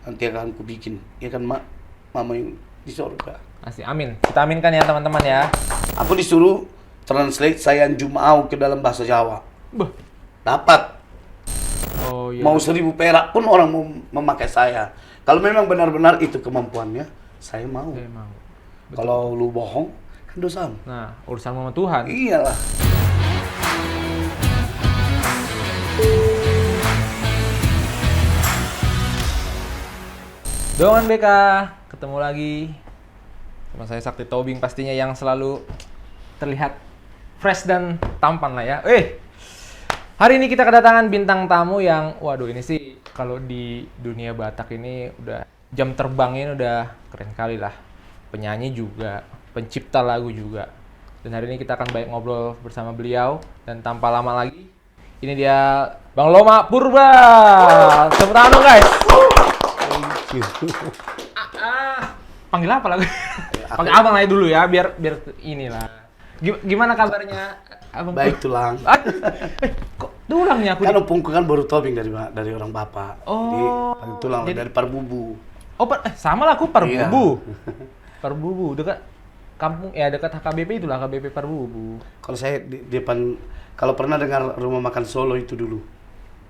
nanti akan ku bikin, ya kan mak, mama yang di surga. Asik, amin. Kita aminkan ya teman-teman ya. Aku disuruh translate saya Jum'au ke dalam bahasa Jawa. Beuh. Dapat. Oh iya. Mau 1.000 perak pun orang mau memakai saya. Kalau memang benar-benar itu kemampuannya, saya mau. Saya mau. Betul. Kalau lu bohong, kan dosamu. Nah, urusan sama Tuhan. Iyalah. Dongan BK, ketemu lagi sama saya Sakti Tobing pastinya yang selalu terlihat fresh dan tampan lah ya. Hari ini kita kedatangan bintang tamu yang, waduh ini sih kalau di dunia Batak ini udah jam terbangnya udah keren kali lah. Penyanyi juga, pencipta lagu juga. Dan hari ini kita akan banyak ngobrol bersama beliau dan tanpa lama lagi, ini dia Bang Loma Purba. Tepuk tangan dong guys. Panggil apa lagi? Panggil abang aja dulu ya, biar inilah. Gimana kabarnya abang? Baik tulang. Kok tulangnya aku? Kan opungku kan baru tobing dari orang bapak. Jadi panggil tulang dari Parbubu. Oh, sama lah aku Parbubu. Iya. Parbubu dekat kampung ya, dekat HKBP itulah, HKBP Parbubu. Kalau saya di depan, kalau pernah dengar rumah makan Solo itu dulu.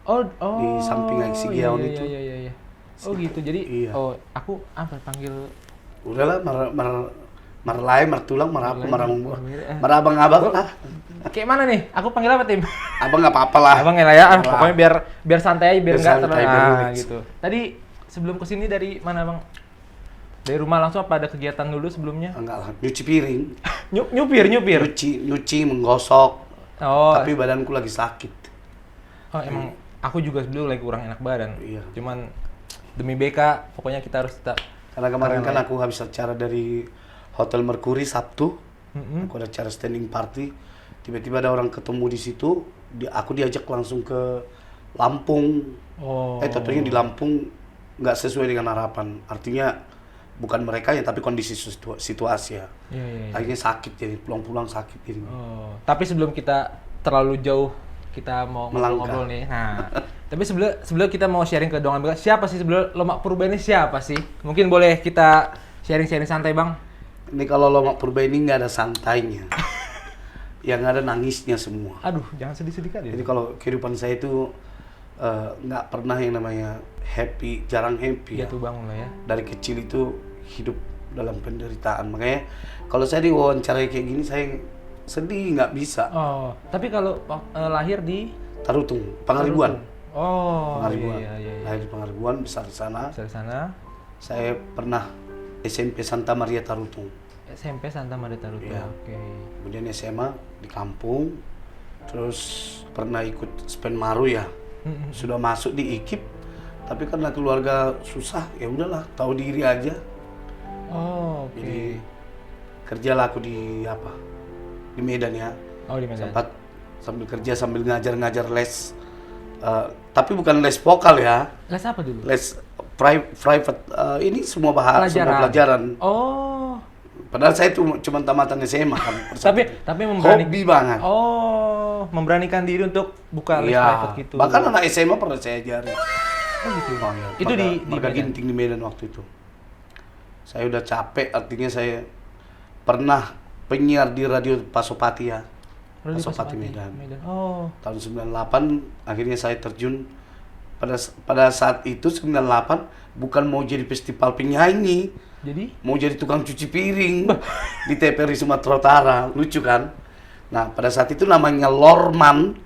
Oh. Di samping Aksi Giaon itu. Iya. Oh gitu. Jadi iya. Aku apa panggil udahlah marlai, martulang, marapu, maramumbu. Marabang-abang lah. Kayak mana nih? Aku panggil apa, Tim? Abang nggak apa-apa lah. Abang ya lah ya. Pokoknya biar santai aja, biar enggak santai, terlalu gitu. Tadi sebelum kesini dari mana, Bang? Dari rumah langsung apa ada kegiatan dulu sebelumnya? Enggak lah, nyuci piring. Nyupir. Nyuci, menggosok. Oh. Tapi badanku lagi sakit. Oh, emang aku juga dulu lagi kurang enak badan. Iya. Cuman demi BK, pokoknya kita harus tetap. Karena kemarin kan aku habis acara dari Hotel Mercury Sabtu. Aku ada acara standing party. Tiba-tiba ada orang ketemu di situ. Aku diajak langsung ke Lampung. Oh. Tentunya di Lampung nggak sesuai dengan harapan. Artinya bukan mereka ya, tapi kondisi situasi ya. Iya. Akhirnya sakit jadi pulang-pulang sakit jadi. Oh. Tapi sebelum kita terlalu jauh, kita mau ngobrol nih. Nah, tapi sebelum kita mau sharing ke Dongan BK, siapa sih sebelum Loma Purba ini siapa sih? Mungkin boleh kita sharing santai, Bang. Ini kalau Loma Purba ini nggak ada santainya. Yang ada nangisnya semua. Aduh, jangan sedih-sedih kali. Jadi kalau kehidupan saya itu nggak pernah yang namanya happy, jarang happy. Jatuh bangun lah ya. Dari kecil itu hidup dalam penderitaan. Makanya kalau saya diwawancarai kayak gini saya sedih, nggak bisa. Oh, tapi kalau lahir di Tarutung, Pangaribuan. Oh, Pangaribuan. Iya. Lahir di Pangaribuan, besar di sana. Dari sana. Saya pernah SMP Santa Maria Tarutung. SMP Santa Maria Tarutung. Iya. Oke. Kemudian SMA di kampung. Terus pernah ikut Spenmaru ya. Sudah masuk di IKIP. Tapi karena keluarga susah, ya udahlah, tahu diri aja. Oh, oke. Jadi kerjalah aku di Medan ya. Oh, di Medan. Sempat sambil kerja sambil ngajar les. Tapi bukan les vokal ya. Les apa dulu? Les private. Ini semua pelajaran. Oh. Padahal saya cuma tamatan SMA kan. tapi memberanikan. Hobi banget. Oh, memberanikan diri untuk buka les private gitu. Bahkan anak SMA pernah saya ajari. Oh gitu. Ya. Itu di Marga Medan. Ginting di Medan waktu itu. Saya udah capek, artinya saya pernah penyiar di radio Pasopati ya. Radio Pasopati Medan. Oh. Tahun 98 akhirnya saya terjun pada saat itu 98 bukan mau jadi festival penyanyi. Jadi Mau jadi tukang cuci piring di TPRI Sumatera Utara. Lucu kan? Nah, pada saat itu namanya Lorman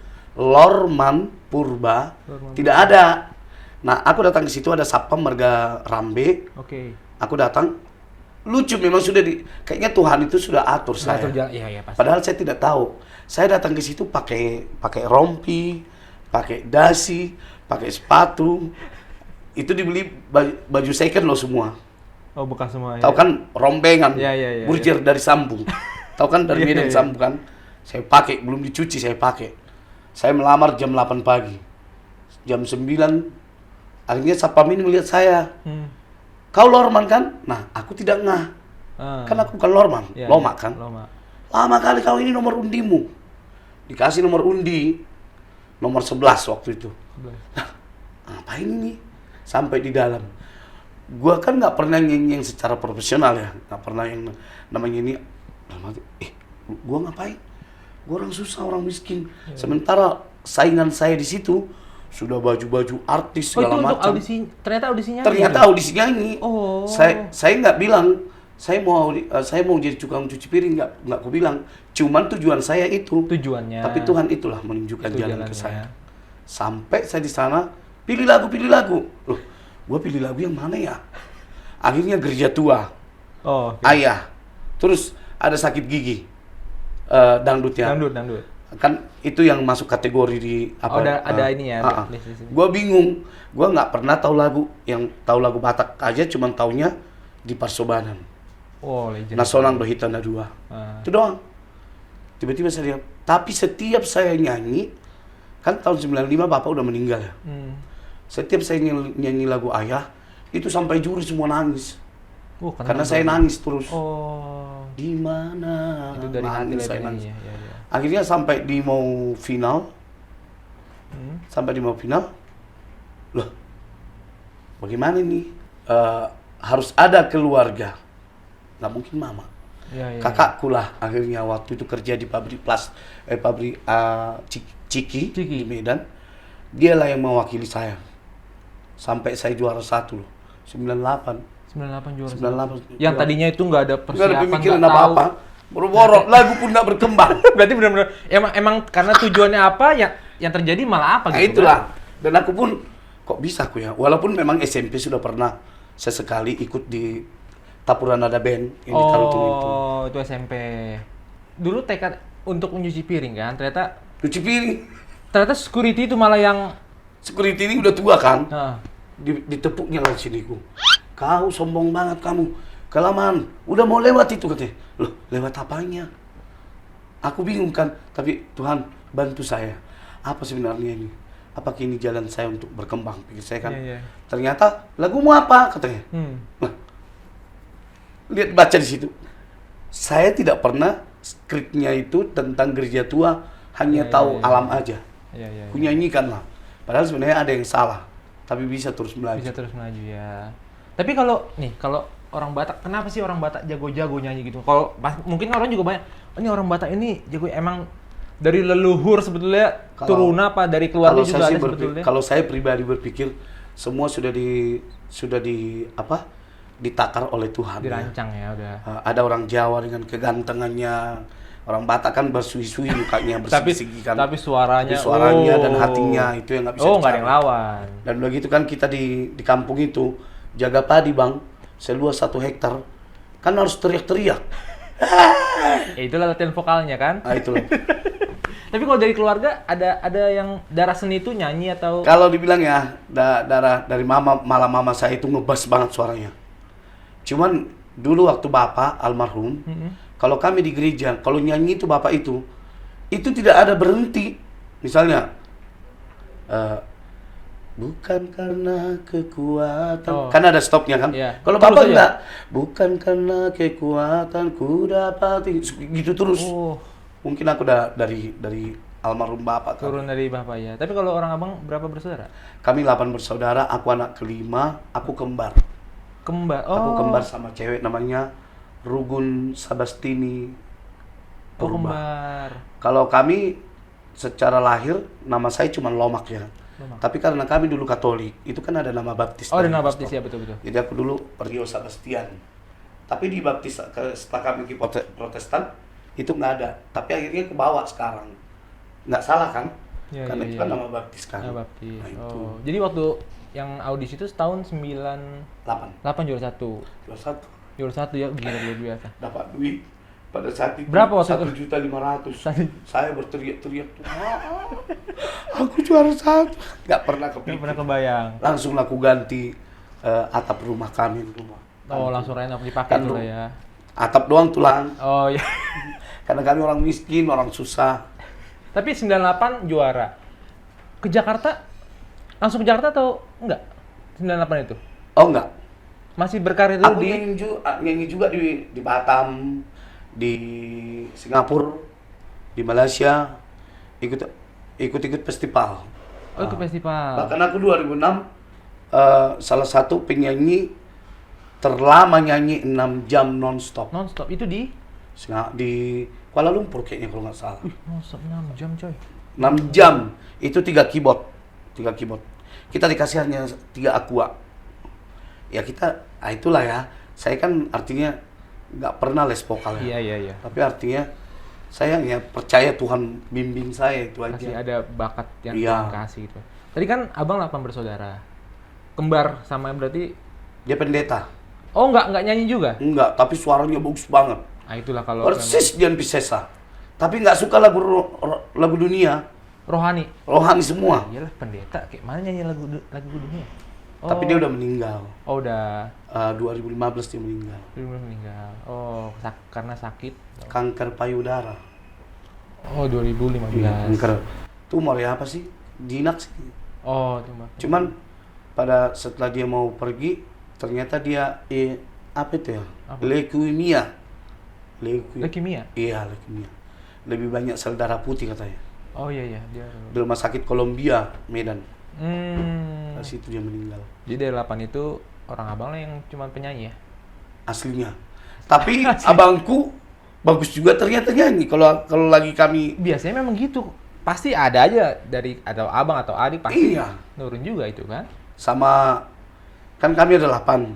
Purba. Tidak ada. Nah, aku datang ke situ ada Sapam Marga Rambe. Oke. Aku datang. Lucu memang sudah kayaknya Tuhan itu sudah atur saya. Iya, pasti. Padahal saya tidak tahu. Saya datang ke situ pakai rompi, pakai dasi, pakai sepatu. Itu dibeli baju second loh semua. Oh, bekas semua ya. Tahu kan rombengan, Iya. burjer dari Sambung. Tahu kan dari Medan Sambung kan? Saya pakai, belum dicuci saya pakai. Saya melamar jam 8 pagi. Jam 9 akhirnya Sapam ini melihat saya. Kau Lorman kan? Nah, aku tidak ngah. Kan aku bukan Lorman, Loma kan? Loma. Lama kali kau ini nomor undimu. Dikasih nomor undi, nomor 11 waktu itu. Nah, ngapain ini? Sampai di dalam. gua kan nggak pernah nyanyi yang secara profesional ya, nggak pernah yang namanya ini. Gua ngapain? Gua orang susah, orang miskin. Sementara saingan saya di situ sudah baju-baju artis Oh, itu segala untuk macam. audisi, ternyata audisinya Ternyata gitu? audisi nyanyi. Oh. Saya nggak bilang saya mau jadi tukang cuci piring, nggak aku bilang. Cuman tujuan saya itu. Tujuannya. Tapi Tuhan itulah menunjukkan Itu jalan ke jalannya. saya. Sampai saya di sana pilih lagu. Loh, gua pilih lagu yang mana ya? Akhirnya Gereja Tua, Oh, oke. Ayah, terus ada Sakit Gigi, dangdutnya. Dangdut. Kan itu yang masuk kategori di Oh, ada ini ya, list di sini. Gua bingung, gua nggak pernah tahu lagu Batak aja, cuman taunya di Parsobanan. Oh, legend. Nasional Dohitana 2. Itu doang. Tiba-tiba saya lihat, tapi setiap saya nyanyi, kan tahun 95 Bapak udah meninggal ya. Setiap saya nyanyi lagu Ayah, itu sampai juri semua nangis. Karena saya nangis terus. Oh. Di mana? Itu dari hati Nangis, saya nangis. ya. Akhirnya sampai di mau final, loh, bagaimana nih? Harus ada keluarga, nggak mungkin mama. Ya. Kakakku lah akhirnya waktu itu kerja di pabrik Ciki di Medan. Dialah yang mewakili saya sampai saya juara 1 loh, 98 juara. Yang tadinya itu nggak ada nggak ada persiapan, pemikiran nggak tahu. apa-apa, boro-boro lagu pun nggak berkembang. Berarti benar-benar emang karena tujuannya apa yang terjadi malah apa Nah, gitu. itulah. Dan aku pun kok bisa aku ya, walaupun memang SMP sudah pernah sesekali ikut di Tapuran Nada Band yang di Tarutung itu. Oh, itu SMP. Dulu tekad untuk menyuci piring kan, ternyata Cuci piring. security itu malah yang Security ini udah tua kan, Nah, ditepuknya lah siniku. Kau sombong banget kamu, kelamaan, udah mau lewat itu katanya. Loh, lewat apanya? Aku bingung kan, tapi Tuhan bantu saya. Apa sebenarnya ini? Apakah ini jalan saya untuk berkembang? Pikir saya kan. Iya. Ternyata lagumu apa katanya. Nah, lihat baca di situ. Saya tidak pernah skripnya itu tentang Gereja Tua, hanya tahu alam aja. Iya. Ku nyanyikan lah. Padahal sebenarnya ada yang salah, tapi bisa terus Bisa belajar. terus maju ya. Tapi kalau orang Batak, kenapa sih orang Batak jago-jago nyanyi gitu? Kalau mungkin orang juga banyak, "Oh, ini orang Batak ini jago, emang dari leluhur sebetulnya, turun apa dari keluarga juga ada sebetulnya." Kalau saya pribadi berpikir semua sudah ditakar oleh Tuhan. Dirancang ya udah. Ada orang Jawa dengan kegantengannya, orang Batak kan bersui-sui mukanya, bersih-bersih kan. Tapi suaranya, dan hatinya itu yang nggak bisa nggak ada yang dicari. lawan. Dan begitu kan kita di kampung itu jaga padi bang, seluas 1 hektar, kan harus teriak-teriak. Ya itulah latihan vokalnya kan. Nah itulah. Tapi kalau dari keluarga ada yang darah seni itu nyanyi atau? Kalau dibilang ya darah dari mama saya itu ngebas banget suaranya. Cuman dulu waktu bapak almarhum, kalau kami di gereja, kalau nyanyi itu bapak itu tidak ada berhenti. Misalnya, bukan karena kekuatan, kan ada stopnya kan? Iya. Kalau Terus bapak aja. enggak, bukan karena kekuatanku dapati, gitu terus. Oh, Mungkin aku dari almarhum bapak kan. turun dari bapak ya. Tapi kalau orang abang berapa bersaudara? Kami 8 bersaudara, aku anak kelima, aku kembar. Kembar. Aku Oh, kembar sama cewek namanya Rugun Sabastini oh Purba. kembar. Kalau kami secara lahir nama saya cuma Lomak ya. Lomak. Tapi karena kami dulu Katolik, itu kan ada nama baptis. Oh, ada dari nama pastor. baptis ya, betul. Jadi aku dulu Rio Sebastian. Tapi di baptis setelah kami ke Protestan itu nggak ada. Tapi akhirnya kebawa sekarang. Nggak salah kan? Ya, Karena ya, itu ya, kan ya. nama baptis kan. Nama baptis. Nah, itu. Oh, jadi waktu yang audisi itu tahun 98 8. juara 1. Juara 1 ya, gila luar biasa. Dapat duit pada saat itu Berapa waktu itu? 1.500.000. Tadi. Saya berteriak-teriak tuh. Aku juara 1. Nggak pernah Nggak kepikir. pernah kebayang. Langsung aku ganti atap rumah kami rumah. Oh, langsung renov dipakai Kan dulu ya. Atap doang tulang. Oh iya. Karena kami orang miskin, orang susah. Tapi 98 juara. Ke Jakarta langsung ke Jakarta atau enggak? 98 itu. Oh enggak. Masih berkarir dulu Aku di nyanyi juga di Batam, di Singapura, di Malaysia, ikut festival. Oh, ke festival. Bahkan aku 2006 salah satu penyanyi terlama nyanyi 6 jam non-stop. Non-stop itu di Di Kuala Lumpur kayaknya kalau nggak salah. non-stop 6 jam coy. 6 jam, itu 3 keyboard. 3 keyboard. Kita dikasih hanya 3 aqua. Ya kita, itulah ya. Saya kan artinya nggak pernah les vokal ya. Iya. Tapi artinya saya ya percaya Tuhan bimbing saya itu aja. Masih ada bakat yang Iya. Tuhan kasih gitu. Tadi kan abang 8 bersaudara. Kembar sama berarti. Dia pendeta. Oh nggak nyanyi juga? Enggak, tapi suaranya bagus banget. Nah itulah kalau Persis Dian Piscesa. Tapi nggak suka lagu dunia, rohani. rohani semua. Iyalah pendeta, kayak mana nyanyi lagu dunia? Tapi dia udah meninggal. Oh udah 2015 dia meninggal. belum meninggal. Oh karena sakit. Kanker payudara. Oh 2015. Kanker tumor ya apa sih? Jinak sih. Oh itu Mbak. Cuman pada setelah dia mau pergi, ternyata dia apa itu ya? Apa? Leukemia. Leukemia. Iya, leukemia. Lebih banyak sel darah putih katanya. Oh iya dia. Di rumah sakit Columbia, Medan. Dari Hmm. situ dia meninggal. Jadi dari 8 itu orang abang lah yang cuma penyanyi ya? Aslinya. Tapi abangku bagus juga ternyata nyanyi. Kalau lagi kami Biasanya memang gitu. Pasti ada aja dari atau abang atau adik pasti iya nurun juga itu kan? sama kan kami ada 8.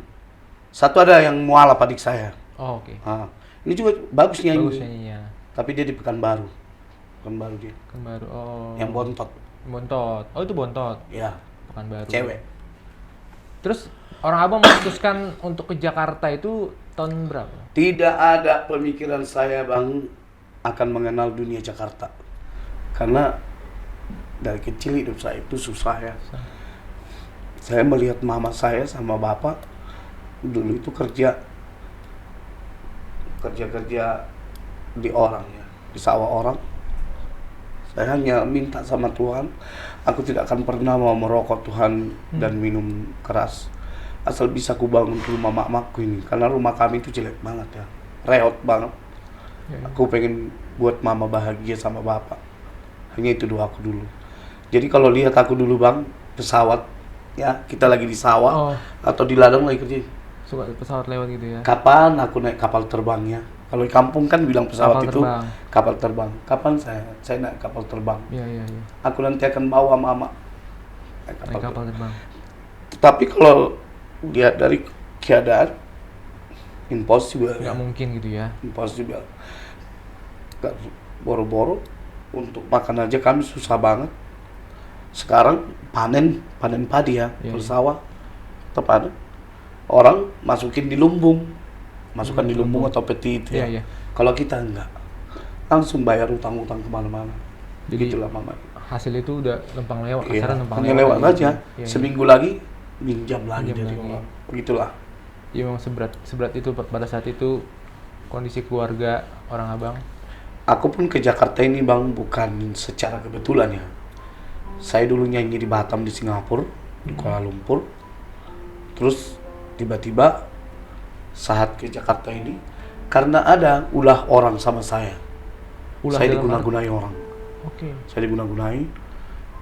Satu ada yang mualaf adik saya. Oh, oke. Ah, ini juga bagus nyanyi. Bagus nyanyinya. Tapi dia di Pekanbaru. Pekanbaru dia. Kan baru oh. Yang bontot. Bontot. Oh, itu bontot. Ya, Bukan baru. cewek. Terus orang abang memutuskan untuk ke Jakarta itu tahun berapa? Tidak ada pemikiran saya Bang akan mengenal dunia Jakarta. Karena dari kecil hidup saya itu susah ya. Saya melihat mama saya sama bapak dulu itu kerja di orang ya, di sawah orang. Saya hanya minta sama Tuhan, aku tidak akan pernah mau merokok Tuhan dan minum keras. Asal bisa ku bangun rumah mamaku ini, karena rumah kami itu jelek banget ya, reot banget. Ya. Aku pengen buat mama bahagia sama bapak. Hanya itu doaku dulu. Jadi kalau lihat aku dulu Bang, pesawat, ya kita lagi di sawah Oh. atau di ladang lagi kerja. Suka pesawat lewat gitu ya? Kapan aku naik kapal terbangnya? Kalau di kampung kan bilang pesawat Kapal itu terbang. kapal terbang. Kapan saya naik kapal terbang? Iya. Aku nanti akan bawa mama naik Naik kapal terbang. Tapi kalau lihat dari keadaan, impossible. Nggak mungkin gitu ya? Impossible. Nggak, boro-boro untuk makan aja kami susah banget. Sekarang panen padi ya, Iya, bersawah, tepat. Orang masukin di lumbung, masukkan di lumbung atau peti itu ya. Iya. Kalau kita enggak, langsung bayar utang-utang kemana-mana. Jadi Begitulah mama. hasil itu udah lempang lewat, Iya, kasaran lempang hanya lewat gitu. aja. Iya. Seminggu lagi minjam lagi Minjam dari lagi. orang. Begitulah. Iya memang seberat itu pada saat itu kondisi keluarga orang abang. Aku pun ke Jakarta ini Bang bukan secara kebetulan ya. Saya dulu nyanyi di Batam, di Singapura, di Kuala Lumpur. Terus tiba-tiba saat ke Jakarta ini karena ada ulah orang sama saya. Ulah Saya dalam diguna-gunai orang. Oke. Saya diguna-gunai.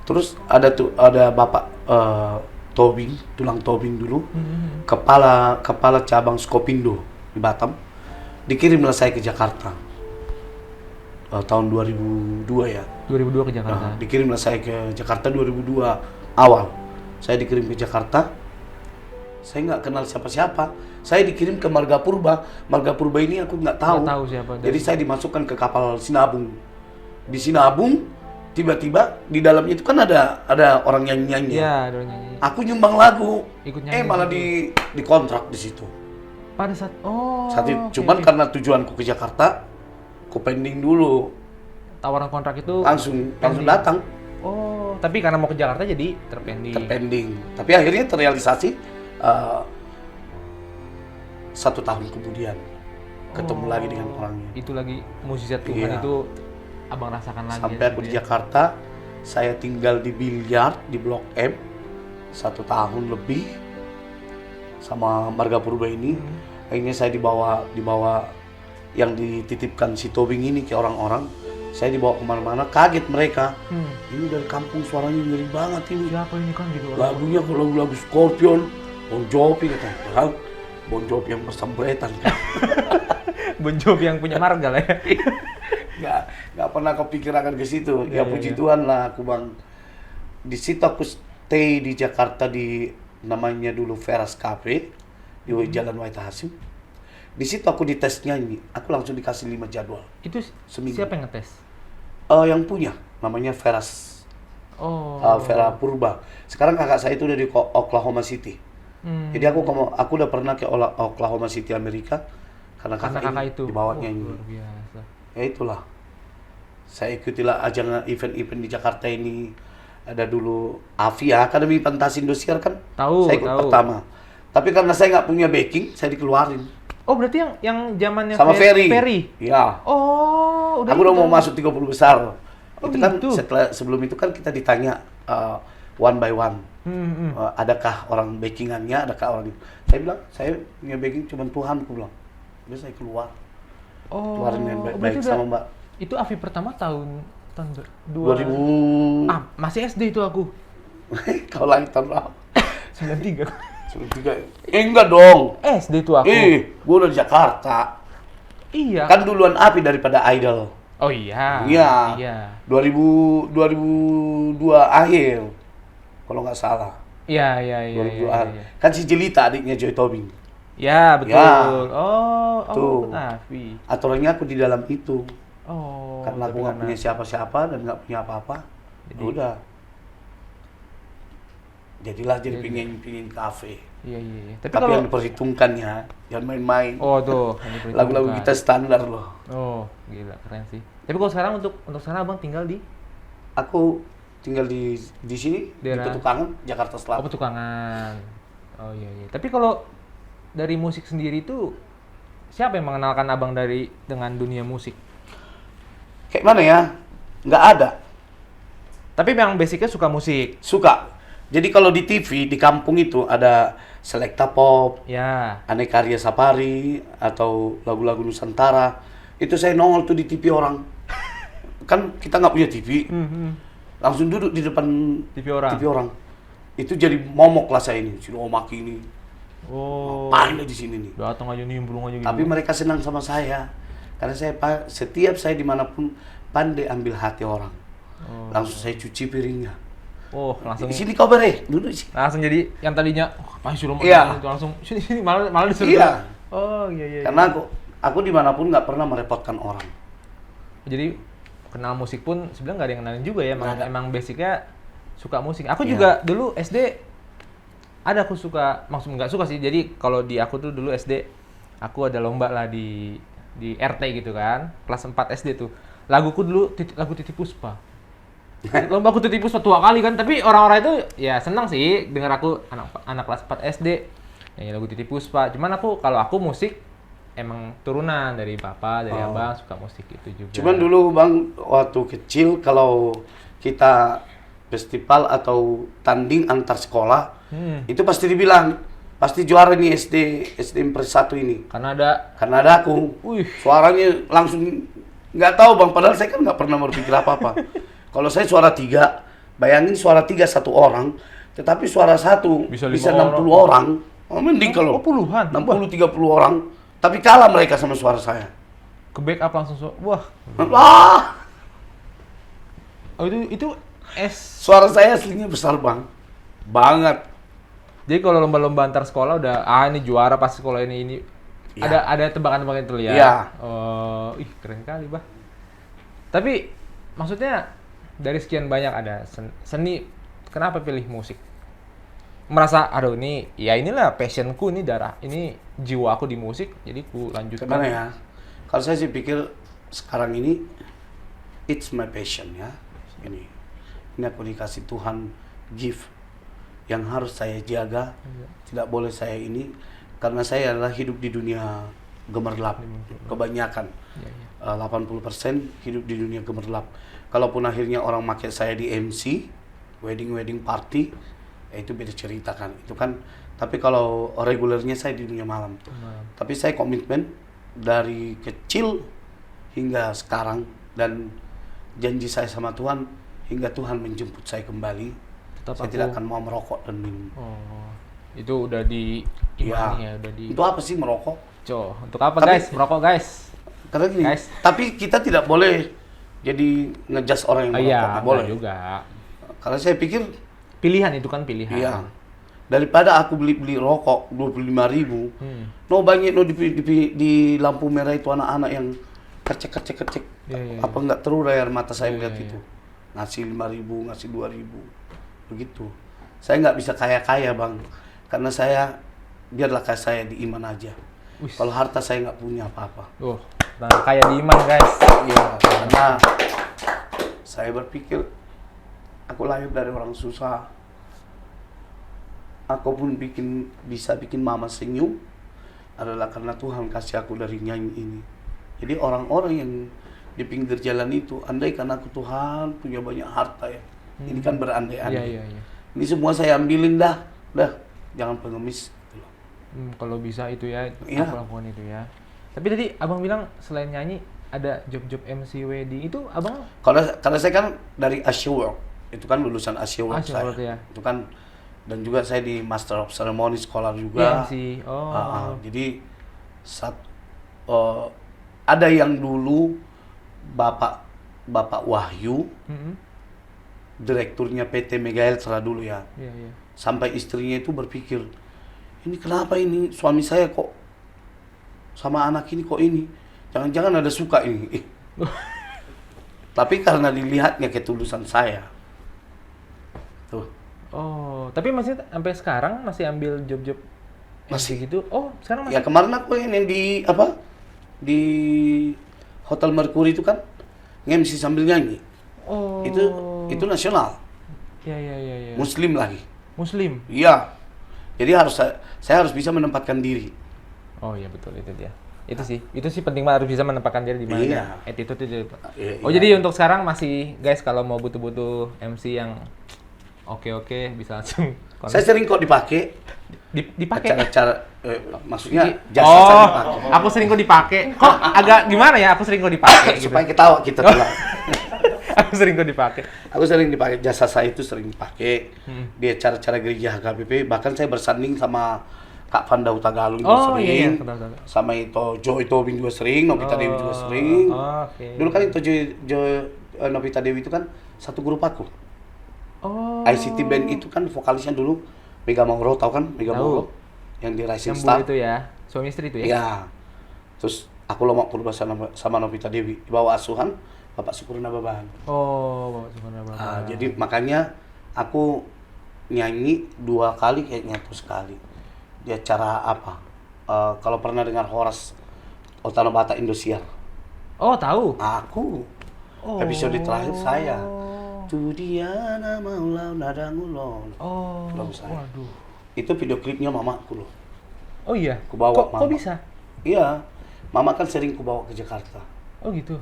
Terus ada Bapak Tobing, tulang Tobing dulu, kepala cabang Skopindo di Batam. Dikirimlah saya ke Jakarta. Tahun 2002 ya. 2002 ke Jakarta. Nah, dikirimlah saya ke Jakarta 2002 awal. Saya dikirim ke Jakarta. Saya nggak kenal siapa-siapa. Saya dikirim ke Marga Purba. Marga Purba ini aku nggak tahu. Nggak tahu siapa. Jadi saya dimasukkan ke kapal Sinabung. Di Sinabung, tiba-tiba di dalamnya itu kan ada orang nyanyi-nyanyi. Iya, ada nyanyi. Aku nyumbang lagu. Ikut nyanyi. Malah di kontrak di situ. Pada saat Saat itu. oke, Cuman oke. karena tujuanku ke Jakarta, aku pending dulu. tawaran kontrak itu Langsung pending. datang. Oh, tapi karena mau ke Jakarta jadi terpending. Terpending. Tapi akhirnya terrealisasi 1 tahun kemudian ketemu lagi dengan orangnya. Itu lagi mukjizat Tuhan Iya. itu abang rasakan lagi. Sampai aku di Jakarta, saya tinggal di Biliar di Blok M 1 tahun lebih sama Marga Purba ini. Akhirnya saya dibawa yang dititipkan si Tobing ini ke orang-orang. Saya dibawa kemana-mana, kaget mereka. Ini dari kampung suaranya ngeri banget ini. Siapa ini kan gitu orang. Lagunya lagu-lagu Scorpion, Bon Jovi katanya. Padahal Bon Jovi yang bersambretan kan. Bon Jovi yang punya marga lah ya. Nggak pernah kepikiran ke situ. Iya, Ya iya, puji iya. Tuhan lah aku bang. Di situ aku stay di Jakarta di namanya dulu Veras Cafe di Jalan Wahid Hasim. Di situ aku dites nyanyi. Aku langsung dikasih 5 jadwal. Itu Seminggu. siapa yang ngetes? Yang punya namanya Veras Oh. Vera Purba. Sekarang kakak saya itu udah di Oklahoma City. Jadi aku udah pernah ke Oklahoma City Amerika karena Karena kakak kakak ini itu dibawanya ini. luar biasa. Ya itulah. Saya ikutilah ajang event-event di Jakarta ini. Ada dulu Avia, Akademi Pentas Indosiar kan. Tahu, Saya ikut tahu. pertama. Tapi karena saya nggak punya backing, saya dikeluarin. Oh, berarti yang zamannya Sama Ferry. Ferry. Ya. Oh, Aku udah itu. mau masuk 30 besar. Oh, Itu kan gitu. sebelum itu kan kita ditanya one by one. Hmm. Adakah orang backingannya, adakah orang. Saya bilang, saya punya backing cuma Tuhan, aku bilang. Terus saya keluar. Oh, Keluarin dengan berarti baik-baik udah- sama Mbak. Itu Avi pertama tahun 2000. masih SD itu aku. Kau lahir tahun berapa? 93. 93. Enggak dong. SD itu aku. Gua udah di Jakarta. Iya. Kan duluan Api daripada Idol. Oh iya. Iya. Iya. 2002 akhir. Kalau nggak salah. Iya, iya, iya. 2002 Iya, akhir. iya. Kan si Jelita adiknya Joy Tobing. Ya, betul. Ya. Oh, Tuh. Avi. Aturannya aku di dalam itu. Oh. Karena aku tapi nggak punya siapa-siapa dan nggak punya apa-apa. Jadi- Udah. Jadilah jadi penyanyi kafe. Iya, iya, iya. Tapi Tapi kalau yang diperhitungkan ya, jangan main-main. oh tuh, yang diperhitungkan. Lagu-lagu kita standar loh. Oh, gila, keren sih. Tapi kalau sekarang untuk sekarang Abang tinggal di Aku tinggal di sini Daerah- di Petukangan, Jakarta Oh, Selatan. Petukangan. Oh iya, iya. Tapi kalau dari musik sendiri itu siapa yang mengenalkan Abang dengan dunia musik? Kayak mana ya? Nggak ada. Tapi memang basicnya suka musik. Suka. Jadi kalau di TV di kampung itu ada Selecta Pop, Ya. Aneka Karya Safari atau lagu-lagu Nusantara. Itu saya nongol tuh di TV orang. Kan kita nggak punya TV. Langsung duduk di depan TV orang. TV orang. Itu jadi momok lah saya ini. Si Omaki ini. Oh. Ngapain dia di sini nih? Datang aja nimbrung aja gitu. Tapi mereka senang sama saya. Karena setiap saya dimanapun pandai ambil hati orang. Oh. Langsung saya cuci piringnya. Oh, langsung Di sini kau bere, duduk sini. langsung jadi yang tadinya apa suruh Iya. itu langsung sini malah disuruh. Iya. Oh, iya, iya. Karena aku dimanapun nggak pernah merepotkan orang. Jadi kenal musik pun sebenarnya nggak ada yang kenalin juga ya, emang, Nggak ada. emang basicnya suka musik. Aku Iya. juga dulu SD ada aku suka, maksud nggak suka sih. Jadi kalau di aku tuh dulu SD aku ada lomba lah di RT gitu kan, kelas 4 SD tuh. Laguku dulu lagu Titiek Puspa. Lomba aku Titiek Puspa tua kali kan, tapi orang-orang itu ya senang sih dengar aku anak kelas 4 SD nyanyi lagu Titiek Puspa. Cuman kalau aku musik emang turunan dari papa, dari Oh. abang suka musik itu juga. Cuman dulu Bang, waktu kecil kalau kita festival atau tanding antar sekolah, itu pasti dibilang, pasti juara nih SD Impres 1 ini. Karena ada Karena ada aku. Wih. Suaranya langsung nggak tahu Bang, padahal saya kan nggak pernah berpikir apa-apa. Kalau saya suara 3, bayangin suara 3 satu orang, tetapi suara 1 Bisa bisa 5 60 orang. Oh, mending kalau puluhan. 60-30 orang, tapi kalah mereka sama suara saya. Ke backup langsung wah. Wah, Oh itu suara saya aslinya besar Bang. Banget. Jadi kalau lomba-lomba antar sekolah udah ini juara pas sekolah ini. Ya. Ada tebakan-tebakan itu ya. Iya. Oh, keren kali, Bah. Tapi maksudnya dari sekian banyak ada seni, kenapa pilih musik? Merasa aduh ini ya inilah passionku, ini darah, ini jiwa aku di musik, jadi ku lanjutkan. Gimana ya? Kalau saya sih pikir sekarang ini it's my passion ya. Ini aku dikasih Tuhan gift yang harus saya jaga. Tidak boleh saya ini karena saya adalah hidup di dunia gemerlap kebanyakan. Iya, iya. 80% hidup di dunia gemerlap. Kalaupun akhirnya orang pakai saya di MC, wedding party, ya itu beda cerita kan. Itu kan. Tapi kalau regulernya saya di dunia malam. Tapi saya komitmen dari kecil hingga sekarang dan janji saya sama Tuhan hingga Tuhan menjemput saya kembali. Tetap Saya aku- tidak akan mau merokok dan minum. Oh. Itu udah di imani ya, udah di. Itu apa sih merokok? Untuk apa Tapi- guys? Merokok guys. Karena gini, Guys. tapi kita tidak boleh jadi ngejudge orang yang merokok, Iya, nggak boleh. juga. Karena saya pikir, Pilihan itu kan pilihan. iya, daripada aku beli rokok 25.000, no banyak no di lampu merah itu anak-anak yang kercek. Iya. Apa nggak terurai air mata saya Iya, lihat iya, itu. Ngasih 5.000, ngasih 2.000, begitu. Saya nggak bisa kaya-kaya bang, karena saya biarlah kayak saya di iman aja. Wis. Kalau harta saya nggak punya apa-apa. Nah, kayak di iman guys. Iya, karena saya berpikir aku lahir dari orang susah. Aku pun bisa bikin mama senyum adalah karena Tuhan kasih aku dari nyanyi ini. Jadi orang-orang yang di pinggir jalan itu, andai kan aku Tuhan punya banyak harta ya. Ini kan berandai-andai. Iya. Ini semua saya ambilin dah, jangan pengemis. Gitu loh. Kalau bisa itu ya, Iya. aku lakukan itu ya. Tapi tadi abang bilang selain nyanyi ada job-job MC wedding itu abang Karena saya kan dari Asia World, itu kan lulusan Asia World Asia saya. World ya. Itu kan, dan juga saya di Master of Ceremony Scholar juga. MC. Jadi ada yang dulu Bapak Wahyu, direkturnya PT Mega Eltra dulu ya. Iya. Sampai istrinya itu berpikir, ini kenapa ini suami saya kok sama anak ini kok ini? Jangan-jangan ada suka ini. Tapi karena dilihatnya ketulusan saya. Tuh. Tapi maksudnya sampai sekarang masih ambil job-job Masih. MC gitu? Sekarang masih. Ya kemarin aku yang di apa? Di Hotel Mercury itu kan nge-MC sambil nyanyi. Itu nasional. Iya. Muslim lagi. Muslim. Iya. Jadi saya harus bisa menempatkan diri. Oh iya betul itu dia. Itu sih penting banget, harus bisa menempatkan diri di mana. Iya. Attitude itu. Iya. Jadi untuk sekarang masih guys kalau mau butuh MC yang oke bisa langsung kontak. Saya sering kok dipakai. Dipakai. Acara maksudnya jasa saya dipakai. Aku sering kok dipakai. Kok agak gimana ya? Aku sering kok dipakai gitu. Supaya ketawa kita tuh. Aku sering kok dipakai. Aku sering dipakai, jasa saya itu sering dipakai di acara-acara gereja HKBP. Bahkan saya bersanding sama Kak Fanda Utagalung juga sering. Iya. Sama itu Joy Tobing juga sering, Novita Dewi juga sering. Oke. Dulu kan itu Novita Dewi itu kan satu grup aku. ICT Band itu kan vokalisnya dulu Mega Mauro, tahu kan Mega Tahu. Mauro? Yang di Rising Yang Star. itu ya, suami istri itu ya? Iya. Terus aku lomak kurba sama Novita Dewi, di bawah asuhan Bapak Syukurna Babahan. Bapak sebenarnya Bapak. Jadi makanya aku nyanyi 2 kali kayaknya atau sekali di acara apa? Kalau pernah dengar Horas Otano Bata Indosiar. Tahu. Aku episode terakhir saya. Tudiana maulau nadangulon. Lagu saya. Waduh. Itu video klipnya mamaku loh. Oh iya. Ku bawa Kok mama. bisa? Iya. Mama kan sering ku bawa ke Jakarta. Oh gitu.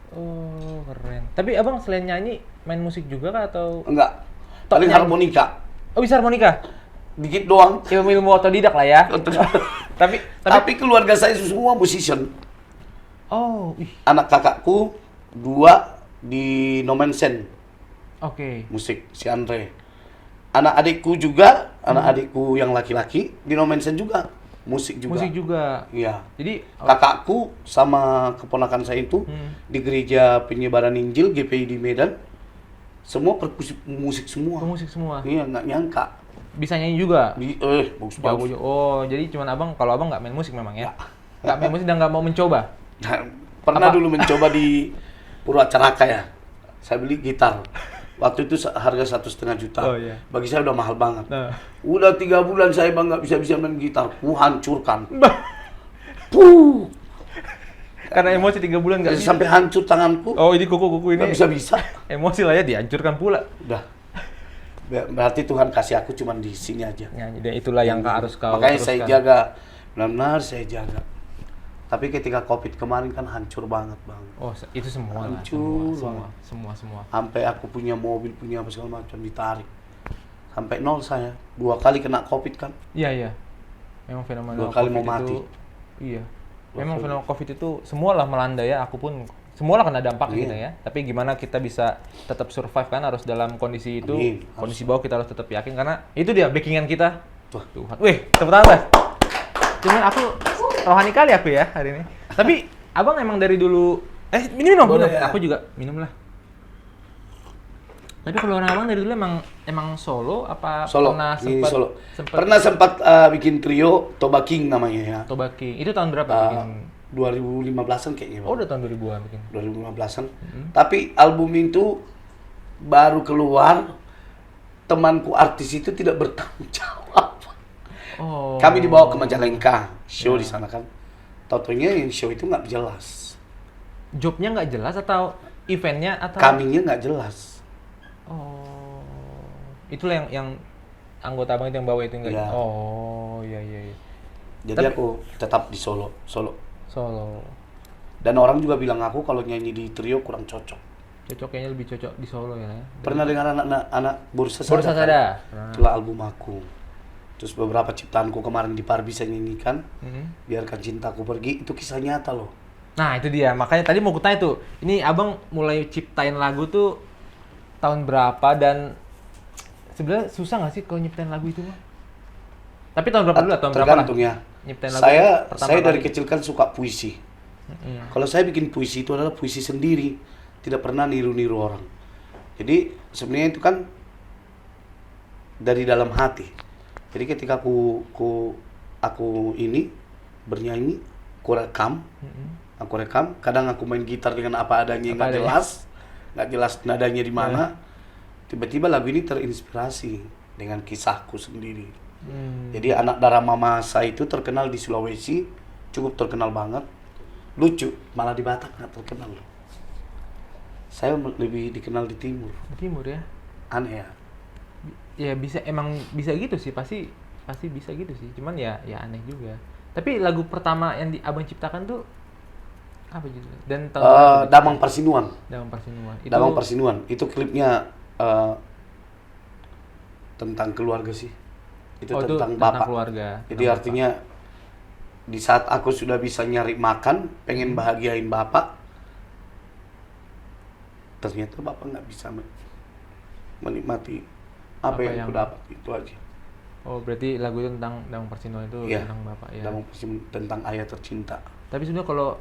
Keren. Tapi abang selain nyanyi main musik juga kah atau? Enggak. Tok Paling nyanyi. harmonika. Bisa harmonika? Dikit doang. Ilmu otodidak lah ya. tapi Tapi keluarga saya semua musician. ih. Anak kakakku 2 di Nomensen Oke. musik, si Andre. Anak adikku juga, anak adikku yang laki-laki di Nomensen juga musik juga. Musik juga. Iya. Jadi Kakakku sama keponakan saya itu di gereja penyebaran Injil GPI di Medan semua perkusif musik semua. musik semua. Iya, nggak nyangka. Bisa nyanyi juga. Bagus Jago bagus. juga. Jadi cuman abang, kalau abang nggak main musik memang ya? Nggak main musik dan nggak mau mencoba? Pernah Apa? dulu mencoba di Purwacaraka ya. Saya beli gitar. Waktu itu harga 1,5 juta. Oh, iya. Bagi saya udah mahal banget. Nah. Udah 3 bulan saya bang nggak bisa main gitar. Ku hancurkan. Puh. Karena emosi 3 bulan nggak bisa. Sampai hancur tanganku. Ini kuku-kuku ini. Nggak bisa. Emosi lah ya, dihancurkan pula. Udah. Berarti Tuhan kasih aku cuman di sini aja. Nyanyi, dan itulah yang harus kau Makanya saya teruskan. jaga. Benar-benar saya jaga. Tapi ketika COVID kemarin kan hancur banget bang. Itu semua lah. Hancur Semua. Sampai aku punya mobil, punya apa segala macam ditarik. Sampai nol saya. 2 kali kena COVID kan. Iya. Memang fenomena 2 kali COVID mau mati. itu, iya. 2 Memang kali. fenomena COVID itu semualah melanda ya. Aku pun semualah kena dampak Iya. gitu ya. Tapi gimana kita bisa tetap survive kan, harus dalam kondisi itu. Amin. Kondisi bawah kita harus tetap yakin karena itu dia backingan kita. Tuhan. Wih, tepuk tangan, Bas. Cuman aku rohani kali aku ya hari ini. Tapi abang emang dari dulu minum. Boleh, Minum. ya. Aku juga minum lah. Tapi kalau orang abang dari dulu emang solo apa Solo, pernah ini sempat Solo. Pernah sempat bikin trio Toba King namanya ya. Toba King. Itu tahun berapa bikin? 2015-an kayaknya. Oh, udah tahun 2000-an bikin. 2015-an. Tapi album itu baru keluar, temanku artis itu tidak bertanggung jawab. Oh. Kami dibawa ke Majalengka, show di sana kan. Tautonya yang show itu nggak jelas. Jobnya nggak jelas atau eventnya atau? Kaminya nggak jelas. Oh. Itulah yang anggota abang itu yang bawa itu enggak? Ya. Oh, iya. Jadi Tapi- aku tetap di Solo. Solo. Dan orang juga bilang aku kalau nyanyi di trio kurang cocok. Kayaknya lebih cocok di Solo ya. Pernah dengar anak Bursa Sada? Bursa kan? Sada. Itulah album aku. Terus beberapa ciptaanku kemarin di Parbi saya nyanyikan. Biarkan cintaku pergi, itu kisah nyata loh. Nah, itu dia. Makanya tadi mau kutanya tuh. Ini abang mulai ciptain lagu tuh tahun berapa dan sebenarnya susah nggak sih kalau nyiptain lagu itu, Bang? Tapi tahun berapa dulu? Tahun berapa lah? Tergantung ya. Nyiptain lagu pertama Saya dari kali. kecil kan suka puisi. Kalau saya bikin puisi itu adalah puisi sendiri, tidak pernah niru-niru orang. Jadi sebenarnya itu kan dari dalam hati. Jadi ketika aku ini bernyanyi, aku rekam, kadang aku main gitar dengan apa adanya, Apa adanya. nggak jelas nadanya di mana. Tiba-tiba lagu ini terinspirasi dengan kisahku sendiri. Jadi anak darah mama saya itu terkenal di Sulawesi, cukup terkenal banget. Lucu, malah di Batak nggak terkenal. Saya lebih dikenal di Timur. Di Timur ya. Aneh ya. Ya emang bisa gitu sih, pasti bisa gitu sih. Cuman ya aneh juga. Tapi lagu pertama yang abang ciptakan tuh apa judulnya? Dan tahun berapa? Damang Persinuan. Damang Persinuan. Damang Persinuan. Itu klipnya tentang keluarga sih. Itu Oh, tentang itu bapak. keluarga. Jadi artinya di saat aku sudah bisa nyari makan, pengen bahagiain bapak, ternyata bapak nggak bisa menikmati apa yang aku dapat, itu aja. Oh, berarti lagu itu tentang Damang Persinuan itu Iya. tentang bapak ya. Damang Persinuan tentang ayah tercinta. Tapi sebenarnya kalau